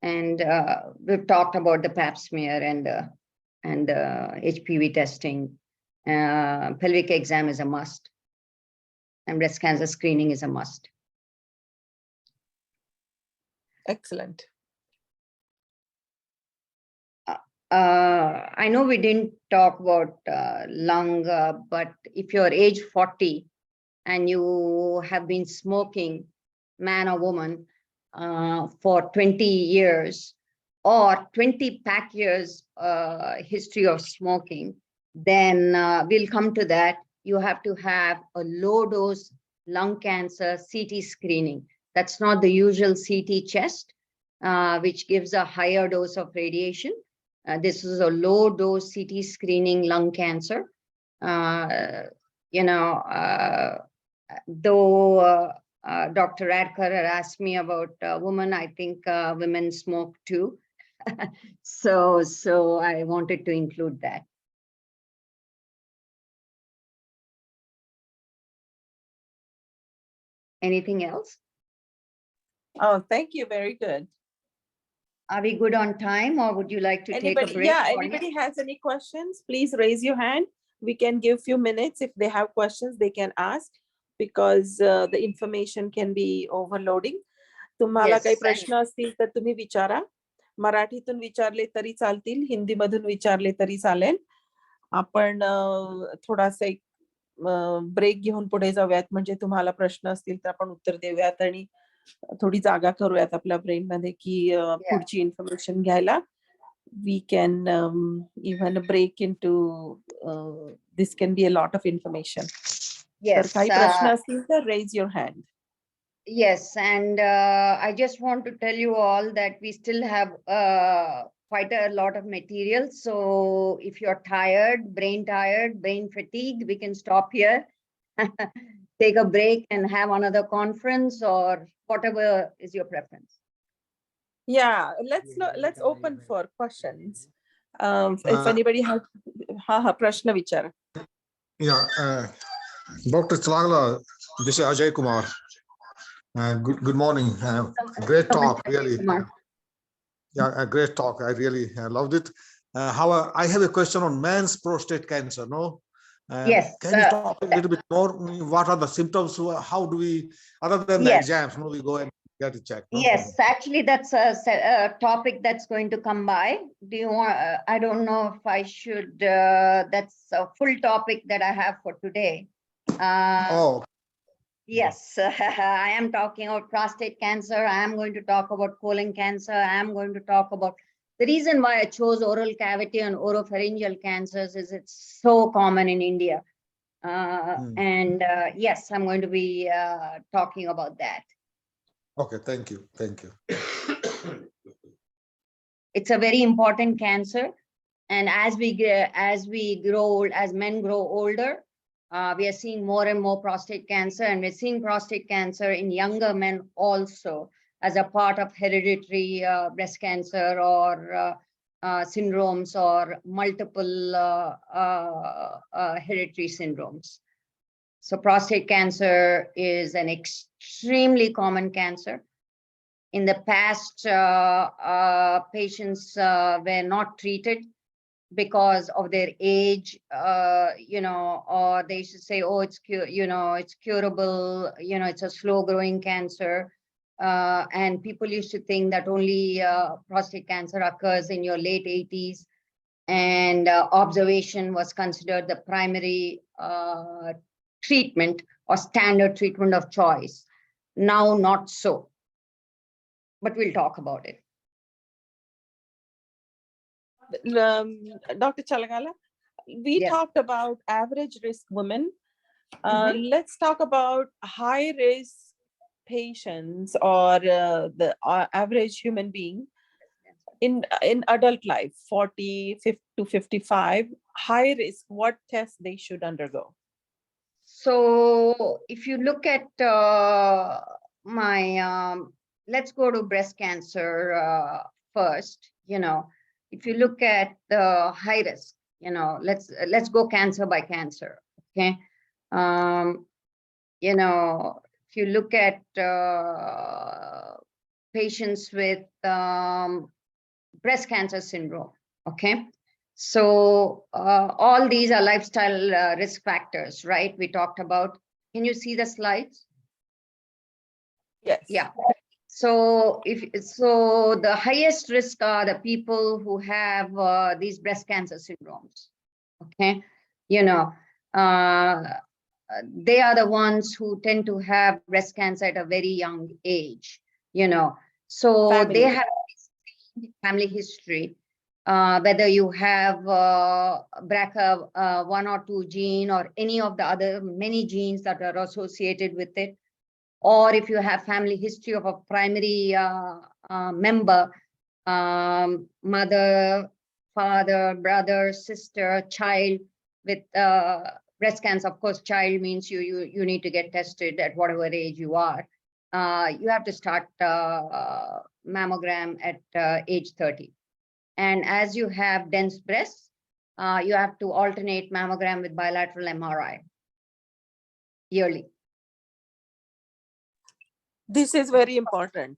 And we've talked about the pap smear and HPV testing. Pelvic exam is a must, and breast cancer screening is a must. Excellent. I know we didn't talk about lung, but if you're age 40 and you have been smoking, man or woman, for 20 years or 20 pack years history of smoking, then we'll come to that. You have to have a low dose lung cancer CT screening. That's not the usual CT chest, which gives a higher dose of radiation. This is a low dose CT screening lung cancer. Though Dr. Radkar had asked me about women, I think women smoke too. So I wanted to include that. Anything else? Oh, thank you. Very good. Are we good on time, or would you like to take a break? Yeah, anybody has any questions, please raise your hand. We can give a few minutes. If they have questions, they can ask, because the information can be overloading. तुम्हाला काही प्रश्न असतील तर तुम्ही विचारा. मराठीतून विचारले तरी चालतील, हिंदीमधून विचारले तरी चालेल. आपण थोडासा एक ब्रेक घेऊन पुढे जाऊयात, म्हणजे तुम्हाला प्रश्न असतील तर आपण उत्तर देऊयात आणि थोडी जागा करूयात आपल्या ब्रेन मध्ये की पुढची इन्फॉर्मेशन घ्यायला. We can even break into this can be a lot of information. Yes. काही प्रश्न असतील तर raise your hand. Yes, and I just want to tell you all that we still have quite a lot of material. So if you're tired, brain fatigued, we can stop here, take a break and have another conference, or whatever is your preference. Yeah, let's open for questions. If anybody has prashna vichara. Yeah, Dr. Challagalla, this is Ajay Kumar. Good morning. Great talk, really. Yeah, a great talk. I really loved it. However, I have a question on men's prostate cancer. No, Yes. can you talk a little bit more? What are the symptoms? How do we, other than the Yes. exams, no, we go and get it checked? No? Yes, actually, that's a topic that's going to come by. Do you want? I don't know if I should. That's a full topic that I have for today. Oh, Yes, I am talking about prostate cancer. I am going to talk about colon cancer. I am going to talk about the reason why I chose oral cavity and oropharyngeal cancers is it's so common in India. And yes, I'm going to be talking about that. okay. Thank you. Thank you. It's a very important cancer. And as we grow old, as men grow older, we are seeing more and more prostate cancer, and we're seeing prostate cancer in younger men also as a part of hereditary breast cancer or syndromes or multiple hereditary syndromes. So prostate cancer is an extremely common cancer. In the past, patients were not treated because of their age, or they should say, oh, it's it's curable, it's a slow growing cancer. And people used to think that only prostate cancer occurs in your late 80s, and observation was considered the primary treatment or standard treatment of choice. Now, not so, but we'll talk about it. Dr. Challagalla, we talked about average risk women. Let's talk about high risk patients or the average human being in adult life, 40 to 55, high risk, what tests they should undergo? So if you look at let's go to breast cancer first. If you look at the high risk, let's go cancer by cancer. Okay. If you look at patients with breast cancer syndrome, okay. So all these are lifestyle risk factors, right? We talked about. Can you see the slides? Yes. Yeah. So the highest risk are the people who have these breast cancer syndromes. Okay, they are the ones who tend to have breast cancer at a very young age. So they have family history. Whether you have BRCA1 or 2 gene or any of the other many genes that are associated with it, or if you have family history of a primary member, mother, father, brother, sister, child with breast cancer. Of course, child means you need to get tested at whatever age you are. You have to start mammogram at age 30. And as you have dense breasts, you have to alternate mammogram with bilateral MRI yearly. This is very important.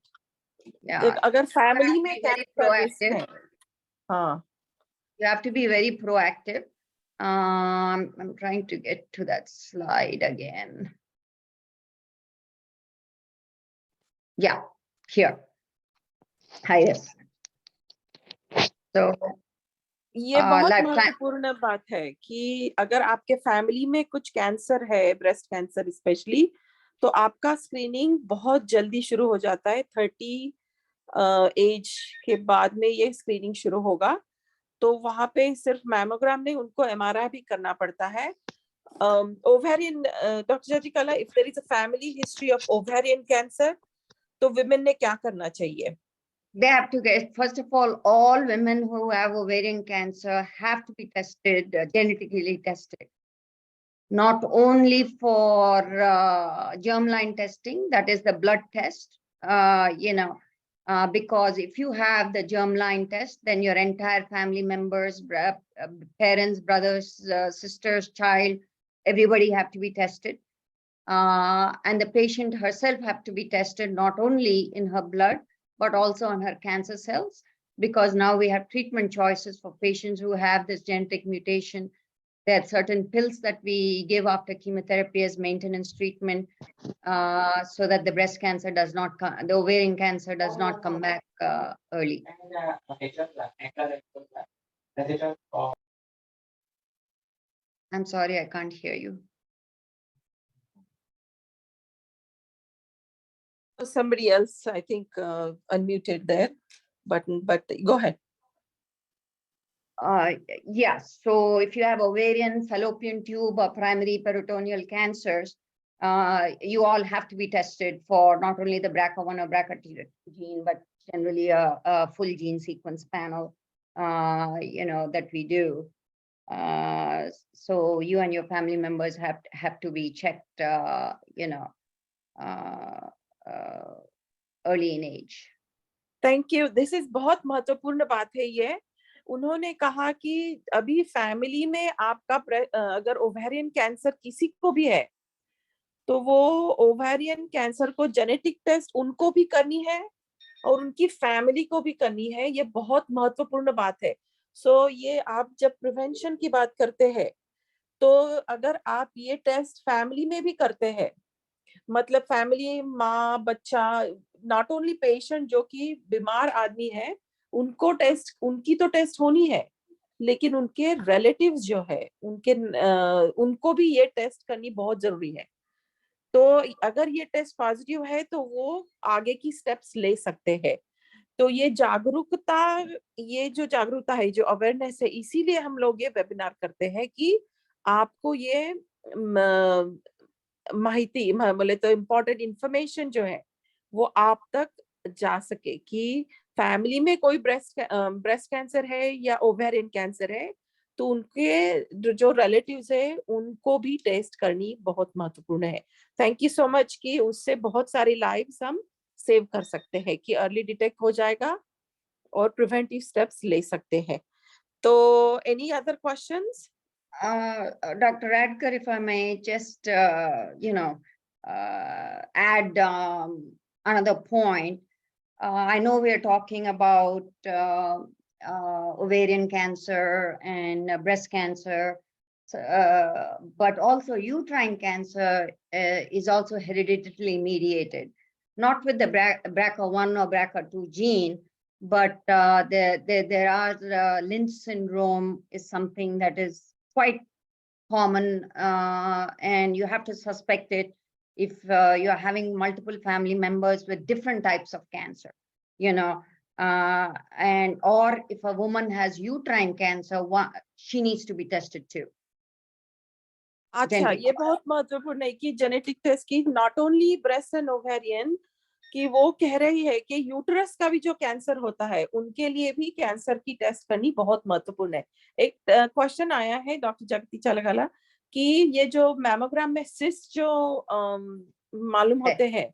Yeah. Agar family mein very proactive. You have to be very proactive. I'm trying to get to that slide again. Yeah, here. High risk. So ये बहुत महत्वपूर्ण बात है कि अगर आपके family में कुछ कैंसर है, ब्रेस्ट कैंसर स्पेशली, तो आपका स्क्रीनिंग बहुत जल्दी शुरू हो जाता है। 30 एज के बाद में ये स्क्रीनिंग शुरू होगा, तो वहां पे सिर्फ मैमोग्राम नहीं, उनको एमआरआई भी करना पड़ता है। Ovarian, doctor Jagathia, if there is a family history of ovarian cancer, तो विमेन ने क्या करना चाहिए? They have to get, first of all women who have ovarian cancer have to be tested, genetically tested. Not only for germline testing, that is the blood test, because if you have the germline test, then your entire family members, parents, brothers, sisters, child, everybody have to be tested. And the patient herself have to be tested, not only in her blood, but also on her cancer cells. because now we have treatment choices for patients who have this genetic mutation. There are certain pills that we give after chemotherapy as maintenance treatment, so that the breast cancer does not come, the ovarian cancer does not come back early. I'm sorry, I can't hear you. Somebody else, I think, unmuted there button, but go ahead. Yes, so if you have ovarian, fallopian tube, or primary peritoneal cancers, you all have to be tested for not only the BRCA1 or BRCA2 gene, but generally a full gene sequence panel, that we do. So you and your family members have to be checked, early in age. Thank you. This is बहुत महत्वपूर्ण बात है ये. उन्होंने कहा कि अभी family में आपका अगर ओवेरियन कैंसर किसी को भी है तो वो ओवेरियन कैंसर को जेनेटिक टेस्ट उनको भी करनी है और उनकी फैमिली को भी करनी है. ये बहुत महत्वपूर्ण बात है. सो ये आप जब प्रिवेंशन की बात करते हैं तो अगर आप ये टेस्ट फैमिली में भी करते हैं, मतलब फैमिली, माँ, बच्चा, नॉट ओनली पेशेंट जो कि बीमार आदमी है उनको टेस्ट, उनकी तो टेस्ट होनी है, लेकिन उनके रिलेटिव्स जो है उनको भी ये टेस्ट करनी बहुत जरूरी है. तो अगर ये टेस्ट पॉजिटिव है तो वो आगे की स्टेप्स ले सकते हैं. तो ये जागरूकता, ये जो जागरूकता है, जो अवेयरनेस है, इसीलिए हम लोग ये वेबिनार करते हैं कि आपको ये माहिती, बोले तो इम्पोर्टेंट इंफॉर्मेशन जो है वो आप तक जा सके कि फैमिली में कोई ब्रेस्ट कैंसर है या ओवेरियन कैंसर है तो उनके जो रिलेटिव्स है उनको भी टेस्ट करनी बहुत महत्वपूर्ण है. थैंक यू सो मच कि उससे बहुत सारी लाइव्स हम सेव कर सकते हैं कि अर्ली डिटेक्ट हो जाएगा और प्रिवेंटिव स्टेप्स ले सकते हैं. तो any other questions? Dr. Radkar, if I may just, add another point. I know we are talking about ovarian cancer and breast cancer, but also uterine cancer is also hereditarily mediated, not with the BRCA1 or BRCA2 gene, but there are Lynch syndrome is something that is quite common, and you have to suspect it if you're having multiple family members with different types of cancer, and or if a woman has uterine cancer, she needs to be tested too. अच्छा, ये बहुत महत्वपूर्ण है कि genetic test की, not only breast and ovarian, कि वो कह रही है कि यूटरस का भी जो कैंसर होता है उनके लिए भी कैंसर की टेस्ट करनी बहुत महत्वपूर्ण है. एक क्वेश्चन आया है डॉक्टर जगती चलगला कि ये जो मैमोग्राम में सिस्ट जो मालूम होते हैं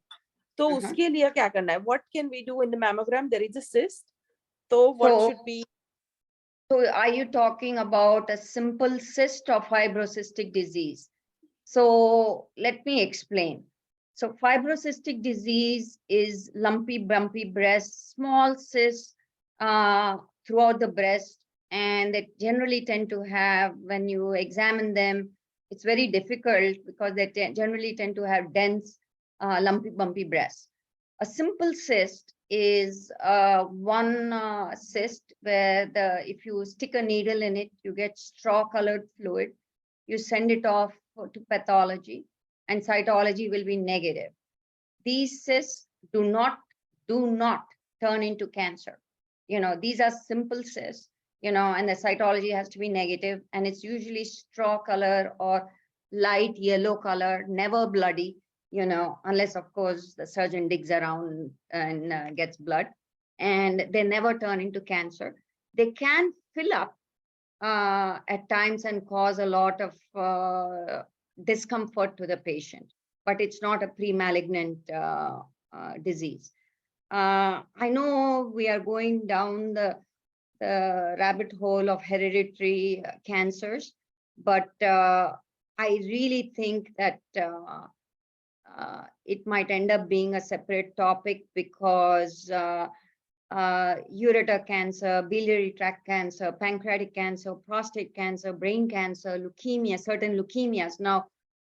तो उसके लिए क्या करना है? What can we do in the mammogram? There is a cyst, तो what should be? So are you talking about a simple cyst or fibrocystic disease? So let me explain. So fibrocystic disease is lumpy, bumpy breast, small cysts throughout the breast, and they generally tend to have, when you examine them, it's very difficult because they generally tend to have dense, lumpy, bumpy breasts. A simple cyst is one cyst where if you stick a needle in it, you get straw-colored fluid. You send it off to pathology, and cytology will be negative. These cysts do not turn into cancer. These are simple cysts, and the cytology has to be negative, and it's usually straw color or light yellow color, never bloody, unless of course the surgeon digs around and gets blood, and they never turn into cancer. They can fill up at times and cause a lot of discomfort to the patient, but it's not a pre-malignant disease. I know we are going down the rabbit hole of hereditary cancers, but I really think that it might end up being a separate topic because ureter cancer, biliary tract cancer, pancreatic cancer, prostate cancer, brain cancer, leukemia, certain leukemias.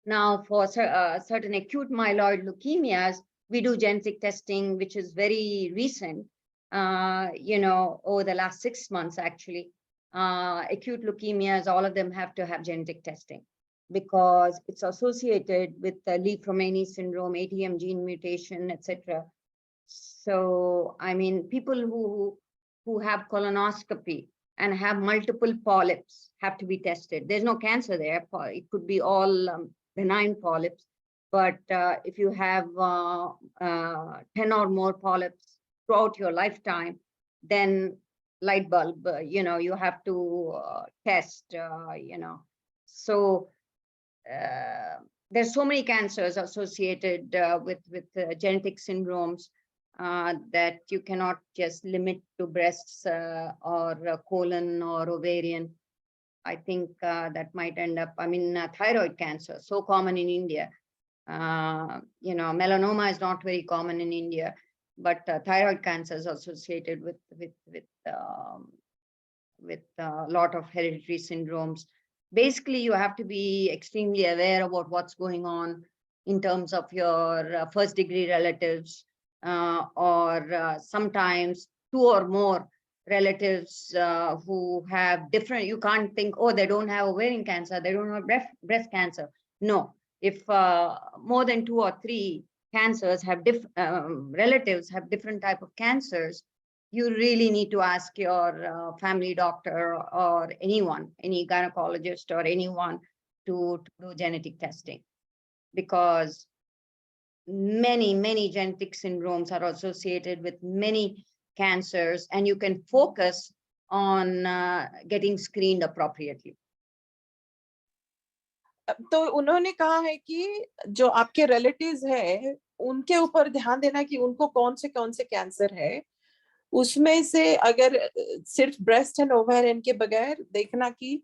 Now for certain acute myeloid leukemias, we do genetic testing, which is very recent, over the last 6 months, actually. Acute leukemias, all of them have to have genetic testing because it's associated with the Lee-Fraumeni syndrome, ATM gene mutation, etc. So, I mean, people who have colonoscopy and have multiple polyps have to be tested. There's no cancer there. It could be all benign polyps. But if you have 10 or more polyps throughout your lifetime, then light bulb, you have to test, So there's so many cancers associated with genetic syndromes that you cannot just limit to breasts or colon or ovarian. I think that might end up, thyroid cancer, so common in India. Melanoma is not very common in India, but thyroid cancer is associated with a lot of hereditary syndromes. Basically, you have to be extremely aware about what's going on in terms of your first degree relatives, or sometimes 2 or more relatives who have different, you can't think, oh, they don't have ovarian cancer, they don't have breast cancer. No, if more than 2 or 3 cancers have relatives have different type of cancers, you really need to ask your family doctor or anyone, any gynecologist or anyone to do genetic testing, because many genetic syndromes are associated with many cancers, and you can focus on getting screened appropriately. तो उन्होंने कहा है कि जो आपके relatives है उनके ऊपर ध्यान देना कि उनको कौन से कैंसर है, उसमें से अगर सिर्फ ब्रेस्ट एंड ओवेरियन के बगैर देखना कि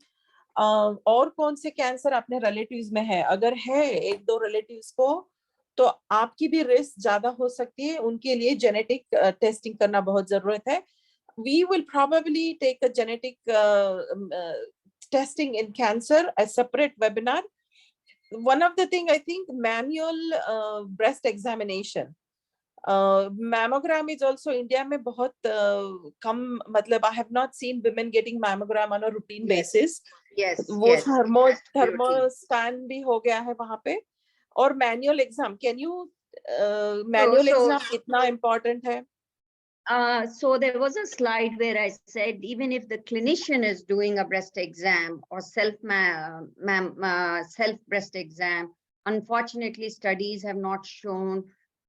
और कौन से कैंसर अपने रिलेटिव्स में है, अगर है 1-2 रिलेटिव्स को तो आपकी भी रिस्क ज्यादा हो सकती है, उनके लिए जेनेटिक टेस्टिंग करना बहुत जरूरत है. We will probably take a genetic testing in cancer, a separate webinar. One of the thing I think, manual breast examination. Mammogram is also India में बहुत कम, मतलब I have not seen women getting mammogram on a routine basis. Yes. वो thermoscan भी हो गया है वहाँ पे. और manual exam, can you manual exam कितना important है? So there was a slide where I said, even if the clinician is doing a breast exam or self breast exam, unfortunately, studies have not shown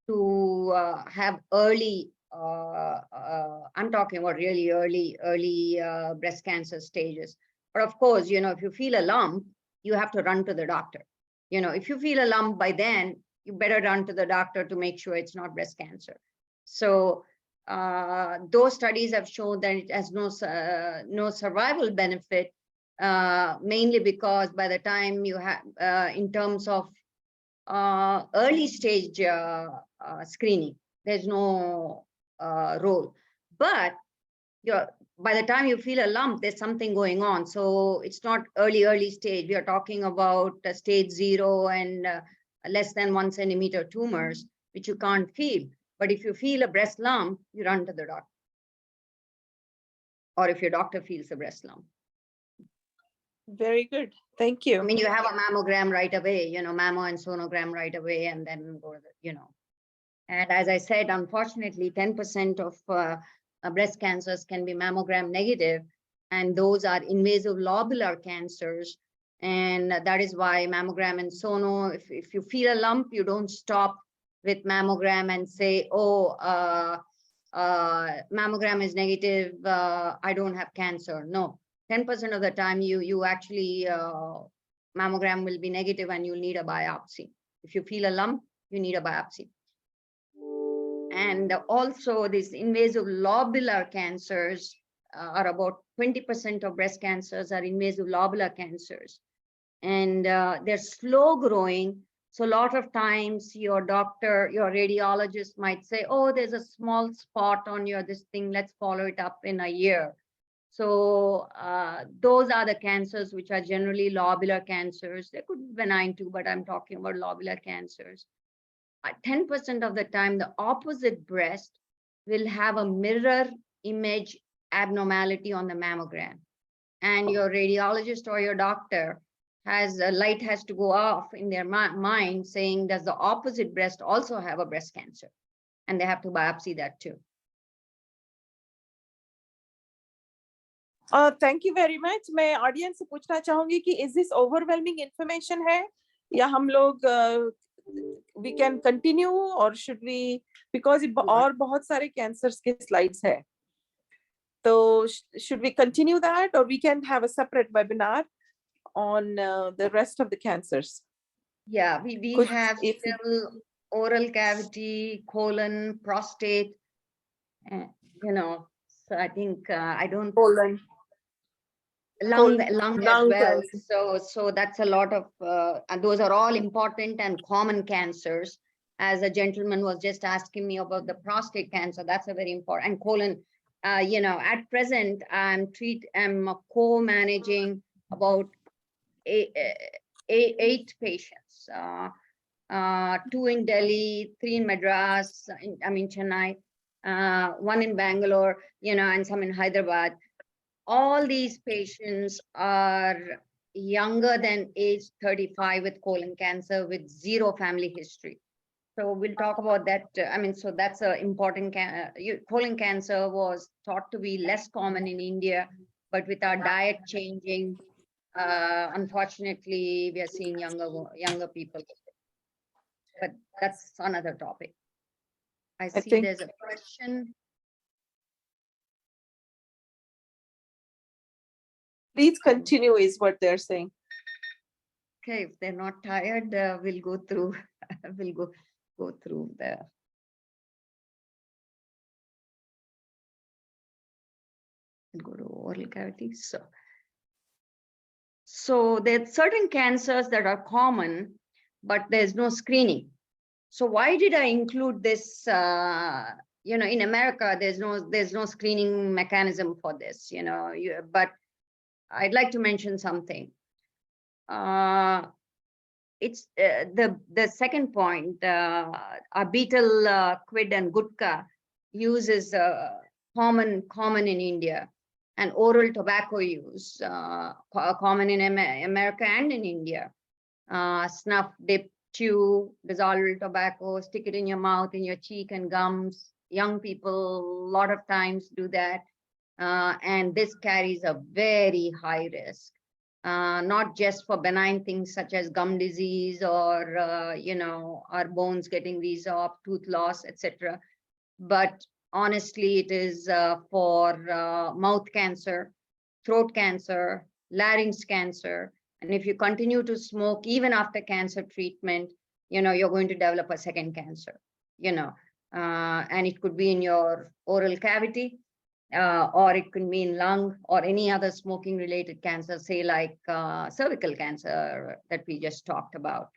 to have early, I'm talking about really early breast cancer stages. But of course, if you feel a lump, you have to run to the doctor. If you feel a lump by then, you better run to the doctor to make sure it's not breast cancer. So those studies have shown that it has no survival benefit, mainly because by the time you have, in terms of early stage screening, there's no role. But by the time you feel a lump, there's something going on. So it's not early stage. We are talking about stage 0 and less than 1 centimeter tumors, which you can't feel. But if you feel a breast lump, you run to the doctor. Or if your doctor feels a breast lump. Very good. Thank you. I mean, you have a mammogram right away, mammo and sonogram right away, and then go, And as I said, unfortunately, 10% of breast cancers can be mammogram negative, and those are invasive lobular cancers. And that is why mammogram and sono, if you feel a lump, you don't stop with mammogram and say, oh, mammogram is negative, I don't have cancer. No, 10% of the time you actually, mammogram will be negative and you'll need a biopsy. If you feel a lump, you need a biopsy. And also these invasive lobular cancers are about 20% of breast cancers are invasive lobular cancers. And they're slow growing. So a lot of times your doctor, your radiologist might say, oh, there's a small spot on your this thing, let's follow it up in a year. So those are the cancers which are generally lobular cancers. They could be benign too, but I'm talking about lobular cancers. 10% of the time, the opposite breast will have a mirror image abnormality on the mammogram. And your radiologist or your doctor has a light has to go off in their mind saying, does the opposite breast also have a breast cancer? And they have to biopsy that too. Thank you very much. मैं audience से पूछना चाहूंगी कि is this overwhelming information है या हम लोग we can continue or should we, because और बहुत सारे cancers के slides है. So should we continue that or we can have a separate webinar on the rest of the cancers? Yeah, we have still oral cavity, colon, prostate, you know, so I think I don't colon, lung as well. So that's a lot of and those are all important and common cancers. As a gentleman was just asking me about the prostate cancer, that's a very important, and colon. You know, at present I'm co-managing about eight patients, 2 in Delhi, 3 in Madras, Chennai, 1 in Bangalore, you know, and some in Hyderabad. All these patients are younger than age 35 with colon cancer with 0 family history. So we'll talk about that. So that's an important, colon cancer was thought to be less common in India, but with our diet changing, unfortunately, we are seeing younger people. But that's another topic. I see there's a question. Please continue is what they're saying. Okay, if they're not tired, we'll go through. We'll go through the. We'll go to oral cavities. So there are certain cancers that are common, but there's no screening. So why did I include this? You know, in America, there's no screening mechanism for this. You know, but I'd like to mention something. It's the second point. Our betel quid and gutka use is common in India, and oral tobacco use common in America and in India. Snuff, dip, chew, dissolved tobacco, stick it in your mouth, in your cheek and gums. Young people a lot of times do that, and this carries a very high risk. Not just for benign things such as gum disease or, you know, our bones getting these off, tooth loss, etc. But honestly, it is for mouth cancer, throat cancer, larynx cancer. And if you continue to smoke, even after cancer treatment, you know, you're going to develop a second cancer, you know, and it could be in your oral cavity. Or it could be in lung or any other smoking related cancer, say like cervical cancer that we just talked about.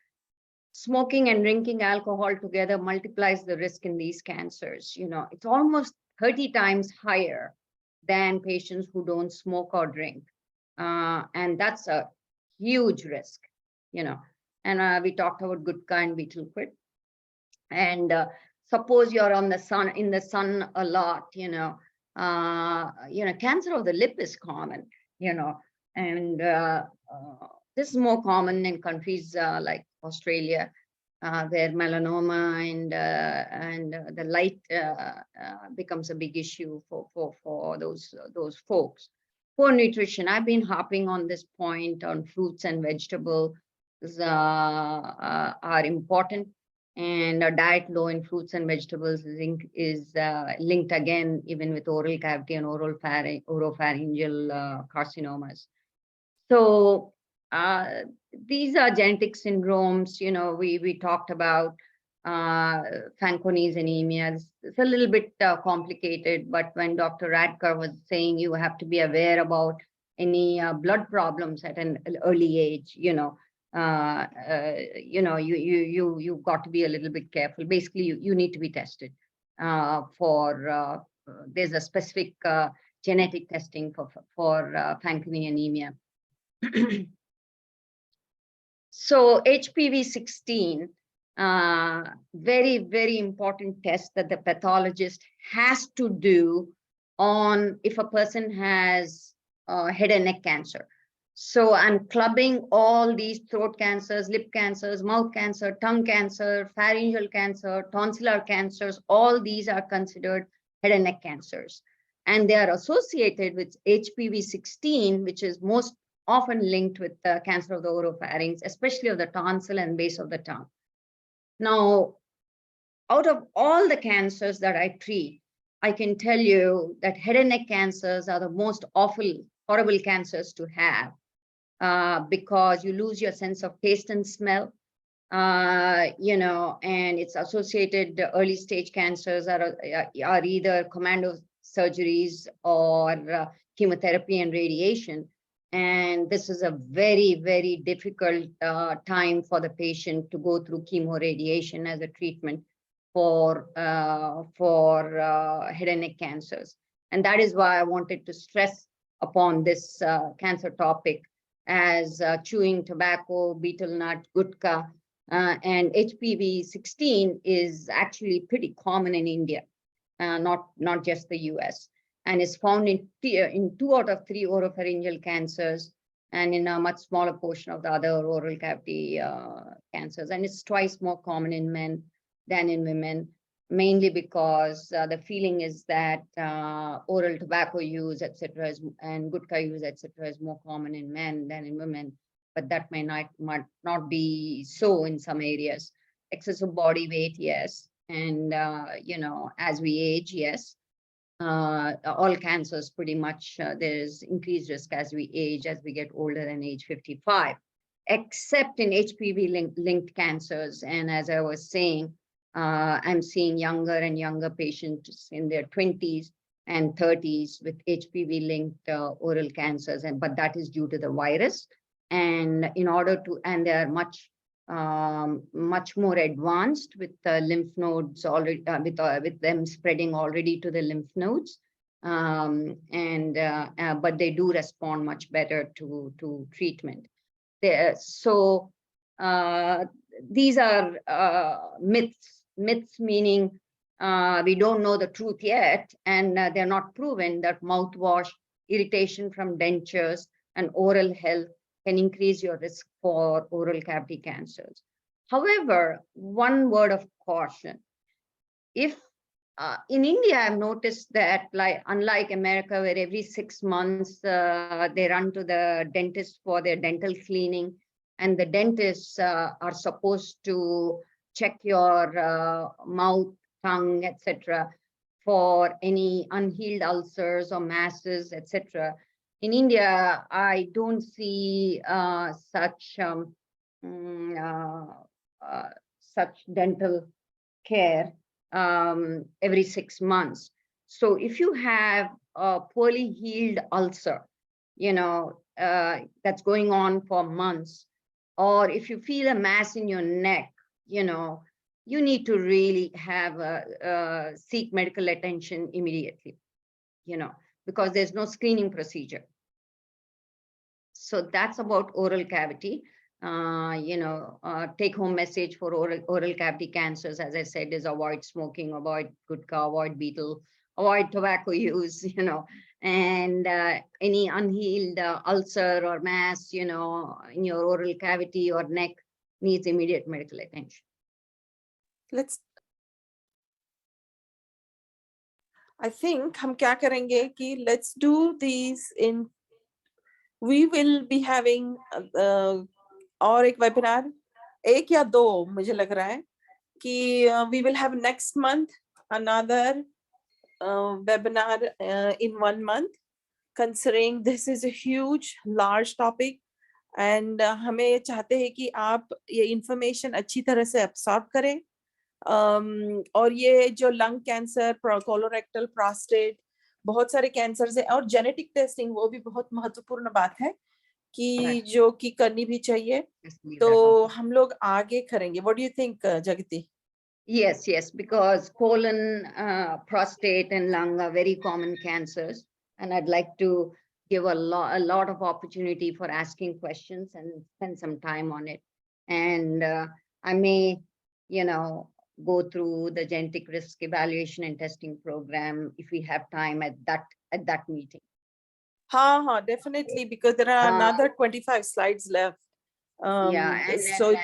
Smoking and drinking alcohol together multiplies the risk in these cancers. You know, it's almost 30 times higher than patients who don't smoke or drink. And that's a huge risk, you know. And we talked about gutka and betel quid. And suppose you're in the sun a lot, you know, cancer of the lip is common, you know, and this is more common in countries like Australia, where melanoma and the light becomes a big issue for those folks. Poor nutrition. I've been harping on this point on fruits and vegetables are important. And a diet low in fruits and vegetables is linked again, even with oral cavity and oropharyngeal carcinomas. So these are genetic syndromes. You know, we talked about Fanconi's anemia. It's a little bit complicated, but when Dr. Radker was saying you have to be aware about any blood problems at an early age, you know, you've got to be a little bit careful. Basically, you need to be tested for there's a specific genetic testing for Fanconi anemia. So HPV-16, very, very important test that the pathologist has to do on if a person has head and neck cancer. So I'm clubbing all these throat cancers, lip cancers, mouth cancer, tongue cancer, pharyngeal cancer, tonsillar cancers. All these are considered head and neck cancers. And they are associated with HPV-16, which is most often linked with the cancer of the oropharynx, especially of the tonsil and base of the tongue. Now, out of all the cancers that I treat, I can tell you that head and neck cancers are the most awful, horrible cancers to have because you lose your sense of taste and smell, and it's associated, early stage cancers are either commando surgeries or chemotherapy and radiation. And this is a very, very difficult time for the patient to go through chemoradiation as a treatment for head and neck cancers. And that is why I wanted to stress upon this cancer topic as chewing tobacco, betel nut, gutka, and HPV-16 is actually pretty common in India, not just the US. And is found in 2 out of 3 oropharyngeal cancers and in a much smaller portion of the other oral cavity cancers. And it's twice more common in men than in women, mainly because the feeling is that oral tobacco use, etc., and gutka use, etc., is more common in men than in women. But that might not be so in some areas. Excessive body weight, yes. And, as we age, yes. All cancers pretty much, there's increased risk as we age, as we get older and age 55, except in HPV-linked cancers. And as I was saying, I'm seeing younger and younger patients in their 20s and 30s with HPV-linked oral cancers, but that is due to the virus. And they are much more advanced with the lymph nodes already, with them spreading already to the lymph nodes, but they do respond much better to treatment. So these are myths. Myths meaning we don't know the truth yet, and they're not proven that mouthwash, irritation from dentures, and oral health can increase your risk for oral cavity cancers. However, one word of caution. If in India, I've noticed that, unlike America, where every 6 months they run to the dentist for their dental cleaning, and the dentists are supposed to check your mouth, tongue, etc., for any unhealed ulcers or masses, etc. In India, I don't see such dental care every 6 months. So if you have a poorly healed ulcer, that's going on for months, or if you feel a mass in your neck, you need to really have seek medical attention immediately, because there's no screening procedure. So that's about oral cavity. Take home message for oral cavity cancers, as I said, is avoid smoking, avoid gutka, avoid betel, avoid tobacco use, and any unhealed ulcer or mass, in your oral cavity or neck needs immediate medical attention. I think हम क्या करेंगे कि let's do these in. We will be having और एक webinar, 1 या 2 मुझे लग रहा है कि we will have next month another webinar in 1 month, considering this is a huge, large topic, and हमें चाहते हैं कि आप ये information अच्छी तरह से absorb करें. और ये जो लंग कैंसर, कोलोरेक्टल, प्रोस्टेट, बहुत सारे कैंसर्स हैं, और जेनेटिक टेस्टिंग वो भी बहुत महत्वपूर्ण बात है कि जो कि करनी भी चाहिए, Just leave तो that open. हम लोग आगे करेंगे. What do you think, Jagati? Yes, because colon, prostate, and lung are very common cancers, and I'd like to give a lot of opportunity for asking questions and spend some time on it. And I may, go through the genetic risk evaluation and testing program if we have time at that meeting. हाँ, definitely, because there are another 25 slides left. Yeah, So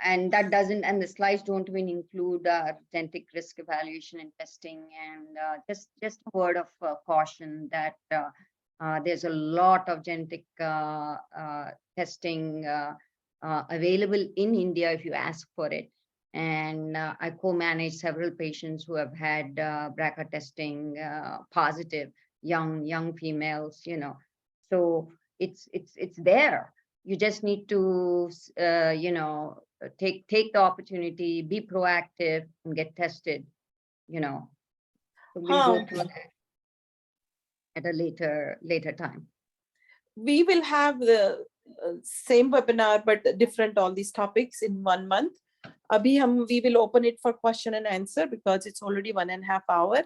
and that doesn't, and the slides don't even include genetic risk evaluation and testing. And just a word of caution that there's a lot of genetic testing available in India if you ask for it. And I co-manage several patients who have had BRCA testing positive, young females, so it's there. You just need to, take the opportunity, be proactive, and get tested. So we'll go through that at a later time. We will have the same webinar, but different all these topics in 1 month. We will open it for question and answer because it's already 1.5 hours,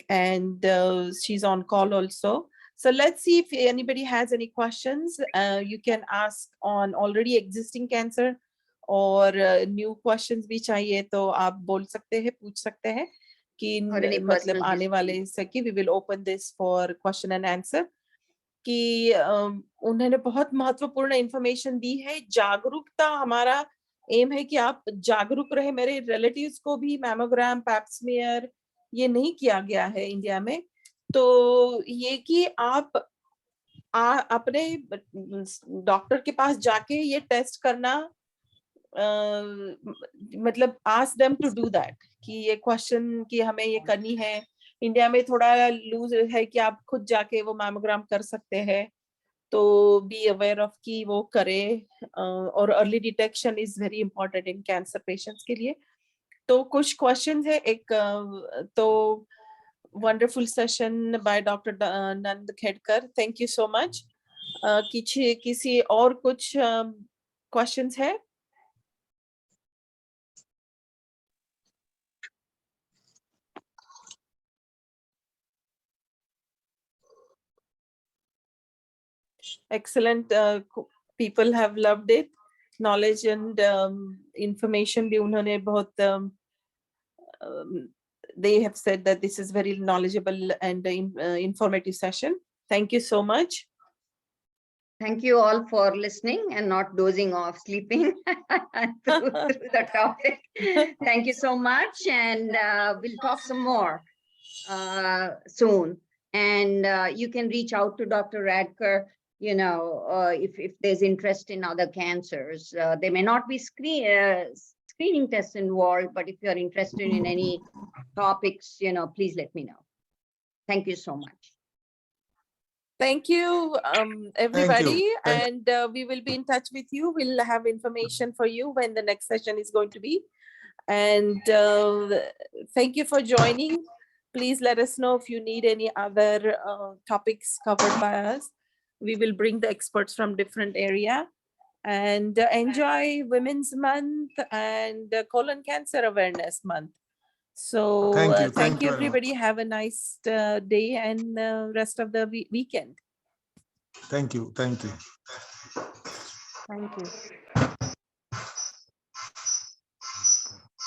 and she's on call also. So let's see if anybody has any questions. You can ask on already existing cancer or new questions भी चाहिए तो आप बोल सकते हैं, पूछ सकते हैं कि मतलब आने वाले से कि we will open this for question and answer. कि उन्होंने बहुत महत्वपूर्ण इंफॉर्मेशन दी है. जागरूकता हमारा एम है कि आप जागरूक रहे. मेरे रिलेटिव्स को भी मैमोग्राम, पैप स्मीयर ये नहीं किया गया है इंडिया में. तो ये कि आप अपने डॉक्टर के पास जाके ये टेस्ट करना, मतलब ask them to do that कि ये क्वेश्चन कि हमें ये करनी है. इंडिया में थोड़ा लूज है कि आप खुद जाके वो मैमोग्राम कर सकते हैं, तो बी अवेयर ऑफ कि वो करे. और early detection is very important in cancer patients के लिए. तो कुछ क्वेश्चन है. एक तो wonderful session by doctor Nand Khedkar, thank you so much. किसी और कुछ क्वेश्चंस है? Excellent. People have loved it. Knowledge and information भी उन्होंने बहुत they have said that this is very knowledgeable and informative session. Thank you so much. Thank you all for listening and not dozing off, sleeping through the topic. Thank you so much, and we'll talk some more soon. And you can reach out to Dr. Radker, if there's interest in other cancers. There may not be screening tests involved, but if you're interested in any topics, please let me know. Thank you so much. Thank you, everybody. Thank you. And we will be in touch with you. We'll have information for you when the next session is going to be. And thank you for joining. Please let us know if you need any other topics covered by us. We will bring the experts from different area. And enjoy Women's Month and Colon Cancer Awareness Month. So thank you everybody. Have a nice day and rest of the weekend. Thank you. Thank you.